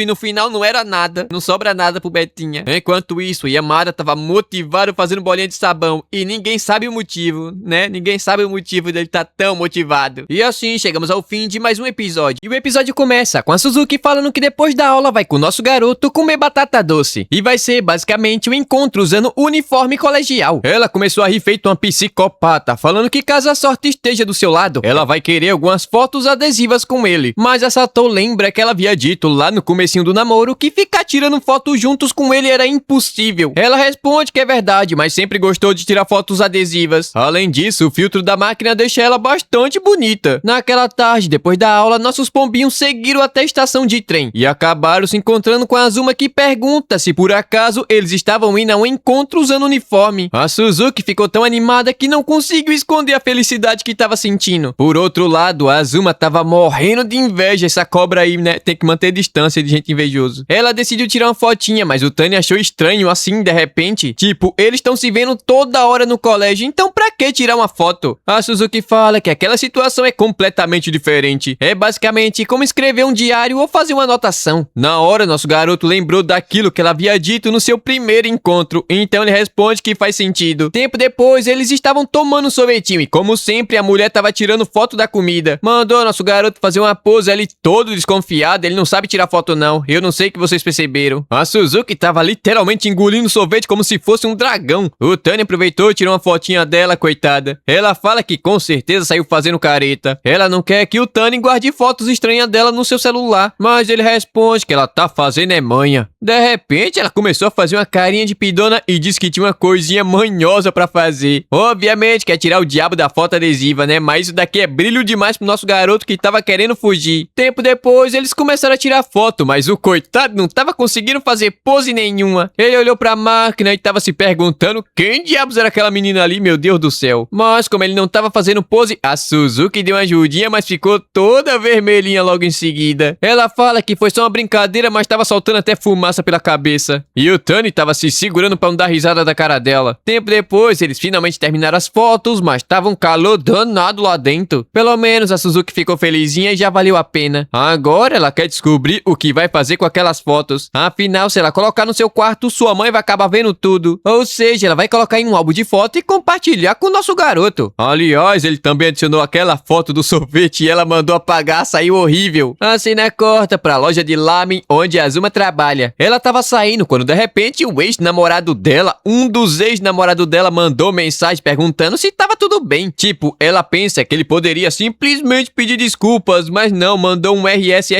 e no final não era nada. Não sobra nada pro Betinha. Enquanto isso, Yamada tava motivado fazendo bolinha de sabão. E ninguém sabe o motivo, né? Ninguém sabe o motivo dele estar tão motivado. E assim, chegamos ao fim de mais um episódio. E o episódio começa com a Suzuki falando que depois da aula vai com o nosso garoto comer batata doce. E vai ser basicamente um encontro usando o uniforme colegial. Ela começou a rir feito uma psicopata, falando que caso a sorte esteja do seu lado, ela vai querer algumas fotos adesivas com ele. Mas a Sato lembra que ela havia dito lá no comecinho do namoro que ficar tirando fotos juntos com ele era impossível. Ela responde que é verdade, mas sempre gostou de tirar fotos adesivas. Além disso, o filtro da máquina deixa ela bastante bonita. Naquela tarde, depois da aula, nossos pombinhos seguiram até a estação de trem e acabaram se encontrando com a Azuma, que pergunta se por acaso eles estavam indo a um encontro usando uniforme. A Suzuki ficou tão animada que não conseguiu esconder a felicidade que estava sentindo. Por outro lado, a Azuma tava morrendo de inveja. Essa cobra aí, né? Tem que manter distância de gente invejoso. Ela decidiu tirar uma fotinha, mas o Tani achou estranho assim, de repente. Tipo, eles estão se vendo toda hora no colégio, então pra que tirar uma foto? A Suzuki fala que aquela situação é completamente diferente. É basicamente como escrever um diário ou fazer uma anotação. Na hora, nosso garoto lembrou daquilo que ela havia dito no seu primeiro encontro, então ele responde que faz sentido. Tempo depois, eles estavam tomando sorvetinho e, como sempre, a mulher tava tirando foto da comida. Mandou nosso garoto fazer uma pose ali todo desconfiado, ele não sabe tirar foto não, eu não sei que vocês perceberam. A Suzuki tava literalmente engolindo sorvete como se fosse um dragão. O Tani aproveitou e tirou uma fotinha dela, coitada. Ela fala que com certeza saiu fazendo careta. Ela não quer que o Tani guarde fotos estranhas dela no seu celular, mas ele responde que ela tá fazendo é manha. De repente, ela começou a fazer uma carinha de pidona e disse que tinha uma coisinha manhosa pra fazer. Obviamente quer tirar o diabo da foto adesiva, né? Mas isso daqui é brilho demais pro nosso garoto que tava querendo fugir. Tempo depois, eles começaram a tirar foto, mas o coitado não tava conseguindo fazer pose nenhuma. Ele olhou pra máquina e tava se perguntando quem diabos era aquela menina ali, meu Deus do céu. Mas como ele não tava fazendo pose, a Suzuki deu uma ajudinha, mas ficou toda vermelhinha logo em seguida. Ela fala que foi só uma brincadeira, mas tava soltando até fumaça pela cabeça. E o Tani tava se segurando pra não dar risada da cara dela. Tempo depois, eles finalmente terminaram as fotos, mas tava um calor danado lá dentro. Pelo menos a Suzuki ficou felizinha e já valeu a pena. Agora ela quer descobrir o que vai fazer com aquelas fotos. Afinal, se ela colocar no seu quarto, sua mãe vai acabar vendo tudo. Ou seja, ela vai colocar em um álbum de foto e compartilhar com o nosso garoto. Aliás, ele também adicionou aquela foto do sorvete e ela mandou apagar, saiu horrível. A cena corta pra loja de lamen onde a Azuma trabalha. Ela tava saindo quando de repente o ex-namorado dela, um dos ex-namorados dela, mandou mensagem perguntando se tava tudo bem. Tipo, ela pensa que ele poderia simplesmente pedir desculpas, mas não, mandou um RS.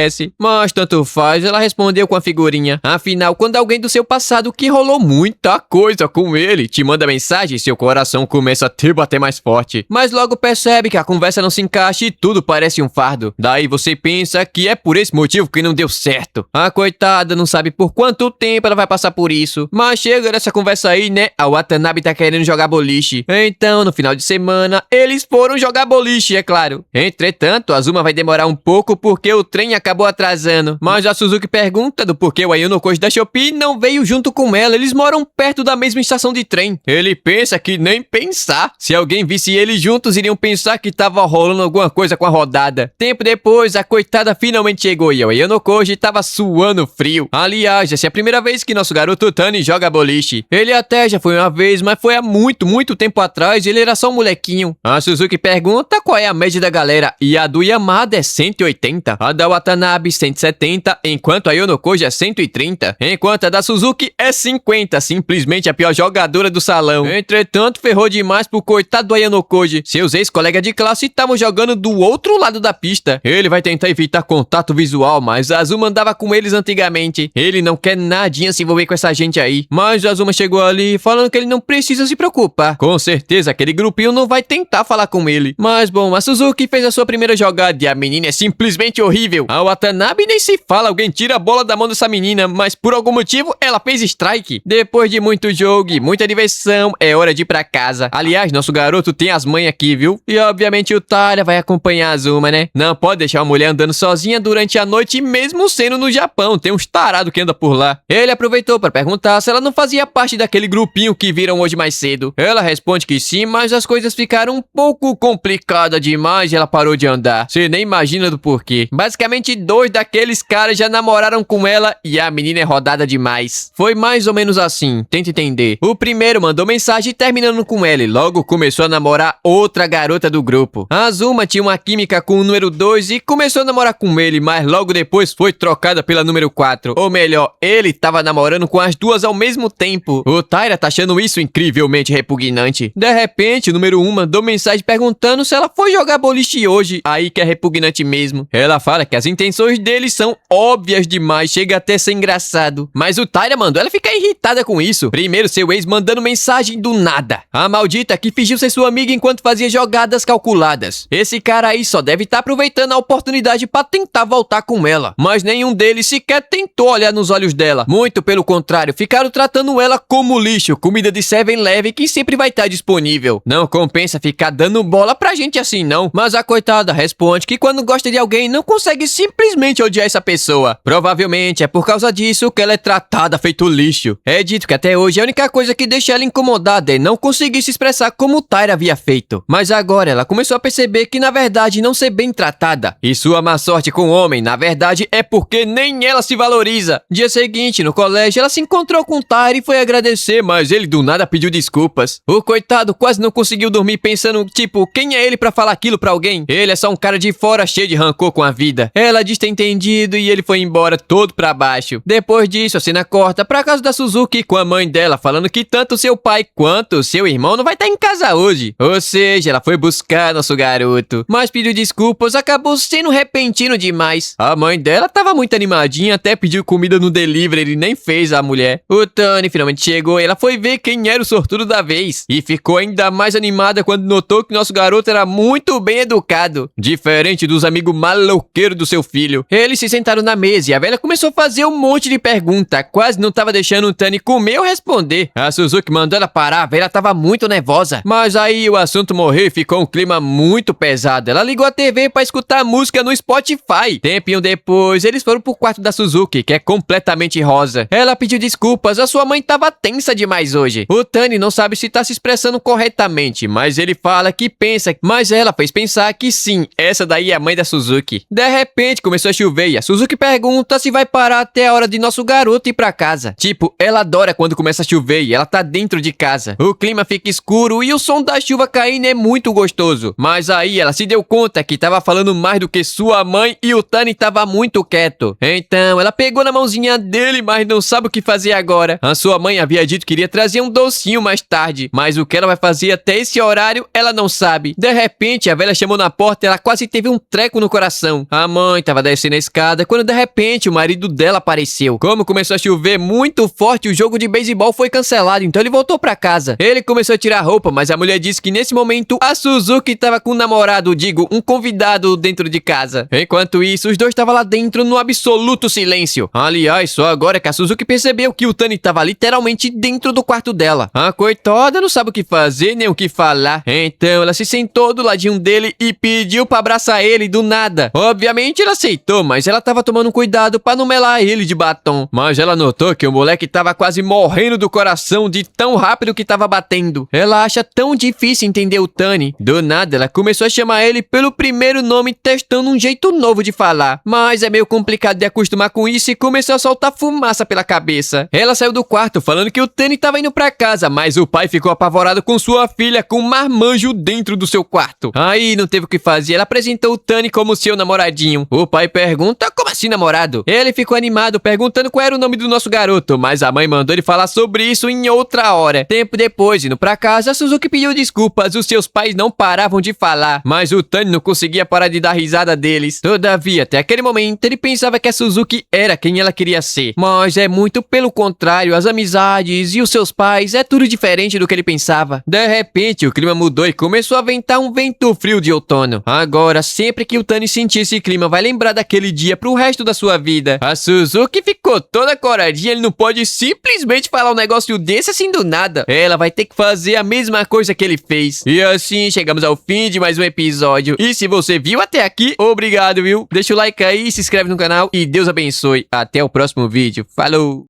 conhece. Mas tanto faz, ela respondeu com a figurinha. Afinal, quando alguém do seu passado que rolou muita coisa com ele te manda mensagem, seu coração começa a te bater mais forte. Mas logo percebe que a conversa não se encaixa e tudo parece um fardo. Daí você pensa que é por esse motivo que não deu certo. A coitada não sabe por quanto tempo ela vai passar por isso. Mas chega nessa conversa aí, né? A Watanabe tá querendo jogar boliche. Então, no final de semana, eles foram jogar boliche, é claro. Entretanto, a Azuma vai demorar um pouco porque o trem acabou atrasando. Mas a Suzuki pergunta do porquê o Ayano-koji da Shopee não veio junto com ela. Eles moram perto da mesma estação de trem. Ele pensa que nem pensar. Se alguém visse eles juntos, iriam pensar que tava rolando alguma coisa com a rodada. Tempo depois, a coitada finalmente chegou e o Ayano-koji tava suando frio. Aliás, essa é a primeira vez que nosso garoto Tani joga boliche. Ele até já foi uma vez, mas foi há muito tempo atrás e ele era só um molequinho. A Suzuki pergunta qual é a média da galera e a do Yamada é 180, a da Watanabe 170, enquanto a Ayano-koji é 130, enquanto a da Suzuki é 50, simplesmente a pior jogadora do salão. Entretanto, ferrou demais pro coitado do Ayano-koji. Seus ex-colegas de classe estavam jogando do outro lado da pista. Ele vai tentar evitar contato visual, mas a Azuma andava com eles antigamente. Ele não quer nadinha se envolver com essa gente aí. Mas a Azuma chegou ali falando que ele não precisa se preocupar. Com certeza aquele grupinho não vai tentar falar com ele. Mas bom, a Suzuki fez a sua primeira jogada e a menina é simplesmente horrível. A Watanabe nem se fala, alguém tira a bola da mão dessa menina, mas por algum motivo ela fez strike. Depois de muito jogo e muita diversão, é hora de ir pra casa. Aliás, nosso garoto tem as mães aqui, viu? E obviamente o Taira vai acompanhar a Azuma, né? Não pode deixar uma mulher andando sozinha durante a noite, mesmo sendo no Japão. Tem uns tarados que anda por lá. Ele aproveitou para perguntar se ela não fazia parte daquele grupinho que viram hoje mais cedo. Ela responde que sim, mas as coisas ficaram um pouco complicadas demais e ela parou de andar. Você nem imagina do porquê. Basicamente, 2 daqueles caras já namoraram com ela e a menina é rodada demais. Foi mais ou menos assim, tenta entender. O primeiro mandou mensagem terminando com ela e logo começou a namorar outra garota do grupo. A Azuma tinha uma química com o número 2 e começou a namorar com ele, mas logo depois foi trocada pela número 4. Ou melhor, ele tava namorando com as duas ao mesmo tempo. O Taira tá achando isso incrivelmente repugnante. De repente, o número 1 mandou mensagem perguntando se ela foi jogar boliche hoje. Aí que é repugnante mesmo. Ela fala que as intenções dele são óbvias demais, chega até a ser engraçado. Mas o Taira mandou ela ficar irritada com isso. Primeiro seu ex mandando mensagem do nada. A maldita que fingiu ser sua amiga enquanto fazia jogadas calculadas. Esse cara aí só deve estar aproveitando a oportunidade pra tentar voltar com ela. Mas nenhum deles sequer tentou olhar nos olhos dela. Muito pelo contrário, ficaram tratando ela como lixo, comida de 7-Eleven que sempre vai estar disponível. Não compensa ficar dando bola pra gente assim não. Mas a coitada responde que quando gosta de alguém não consegue simplesmente odiar essa pessoa. Provavelmente é por causa disso que ela é tratada feito lixo. É dito que até hoje a única coisa que deixa ela incomodada é não conseguir se expressar como o Taira havia feito. Mas agora ela começou a perceber que na verdade não ser bem tratada. E sua má sorte com o homem, na verdade, é porque nem ela se valoriza. Dia seguinte, no colégio, ela se encontrou com o Taira e foi agradecer, mas ele do nada pediu desculpas. O coitado quase não conseguiu dormir pensando, tipo, quem é ele pra falar aquilo pra alguém? Ele é só um cara de fora cheio de rancor com a vida. Ela diz ter entendido e ele foi embora todo pra baixo. Depois disso, a cena corta pra casa da Suzuki com a mãe dela, falando que tanto seu pai quanto seu irmão não vai estar em casa hoje. Ou seja, ela foi buscar nosso garoto. Mas pediu desculpas, acabou sendo repentino demais. A mãe dela tava muito animadinha, até pediu comida no delivery, ele nem fez a mulher. O Tani finalmente chegou e ela foi ver quem era o sortudo da vez. E ficou ainda mais animada quando notou que nosso garoto era muito bem educado. Diferente dos amigos maloqueiros do seu filho. Eles se sentaram na mesa e a velha começou a fazer um monte de pergunta. Quase não tava deixando o Tani comer ou responder. A Suzuki mandou ela parar, a velha tava muito nervosa. Mas aí o assunto morreu e ficou um clima muito pesado. Ela ligou a TV pra escutar música no Spotify. Tempinho depois, eles foram pro quarto da Suzuki, que é completamente rosa. Ela pediu desculpas, a sua mãe tava tensa demais hoje. O Tani não sabe se tá se expressando corretamente, mas ele fala que pensa, mas ela fez pensar que sim, essa daí é a mãe da Suzuki. De repente, começou a chover e a Suzuki pergunta se vai parar até a hora de nosso garoto ir pra casa. Tipo, ela adora quando começa a chover e ela tá dentro de casa. O clima fica escuro e o som da chuva caindo é muito gostoso. Mas aí ela se deu conta que tava falando mais do que sua mãe e o Tani tava muito quieto. Então ela pegou na mãozinha dele, mas não sabe o que fazer agora. A sua mãe havia dito que iria trazer um docinho mais tarde, mas o que ela vai fazer até esse horário, ela não sabe. De repente, a velha chamou na porta e ela quase teve um treco no coração. A mãe tava descendo a escada quando de repente o marido dela apareceu. Como começou a chover muito forte, o jogo de beisebol foi cancelado, então ele voltou pra casa. Ele começou a tirar a roupa, mas a mulher disse que nesse momento a Suzuki tava com um namorado, digo, um convidado dentro de casa. Enquanto isso, os dois estavam lá dentro no absoluto silêncio. Aliás, só agora que a Suzuki percebeu que o Tani tava literalmente dentro do quarto dela. A coitada não sabe o que fazer nem o que falar. Então ela se sentou do ladinho dele e pediu pra abraçar ele do nada. Obviamente ela aceitou, mas ela tava tomando cuidado pra não melar ele de batom. Mas ela notou que o moleque tava quase morrendo do coração de tão rápido que tava batendo. Ela acha tão difícil entender o Tani. Do nada ela começou a chamar ele pelo primeiro nome, testando um jeito novo de falar. Mas é meio complicado de acostumar com isso e começou a soltar fumaça pela cabeça. Ela saiu do quarto falando que o Tani tava indo pra casa, mas o pai ficou apavorado com sua filha com um marmanjo dentro do seu quarto. Aí não teve o que fazer, ela apresentou o Tani como seu namoradinho. O pai pergunta, como assim namorado? Ele ficou animado perguntando qual era o nome do nosso garoto, mas a mãe mandou ele falar sobre isso em outra hora. Tempo depois, indo pra casa, a Suzuki pediu desculpas, os seus pais não paravam de falar, mas o Tani não conseguia parar de dar risada deles. Todavia, até aquele momento, ele pensava que a Suzuki era quem ela queria ser. Mas é muito pelo contrário, as amizades e os seus pais é tudo diferente do que ele pensava. De repente, o clima mudou e começou a ventar um vento frio de outono. Agora, sempre que o Tani sentir esse clima, vai lembrar daquele dia pro resto da sua vida. A Suzuki ficou toda coradinha, ele não pode simplesmente falar um negócio desse assim do nada. Ela vai ter que fazer a mesma coisa que ele fez. E assim, chegamos ao fim de mais um episódio. E se você viu até aqui, obrigado, viu? Deixa o like aí, se inscreve no canal e Deus abençoe. Até o próximo vídeo. Falou!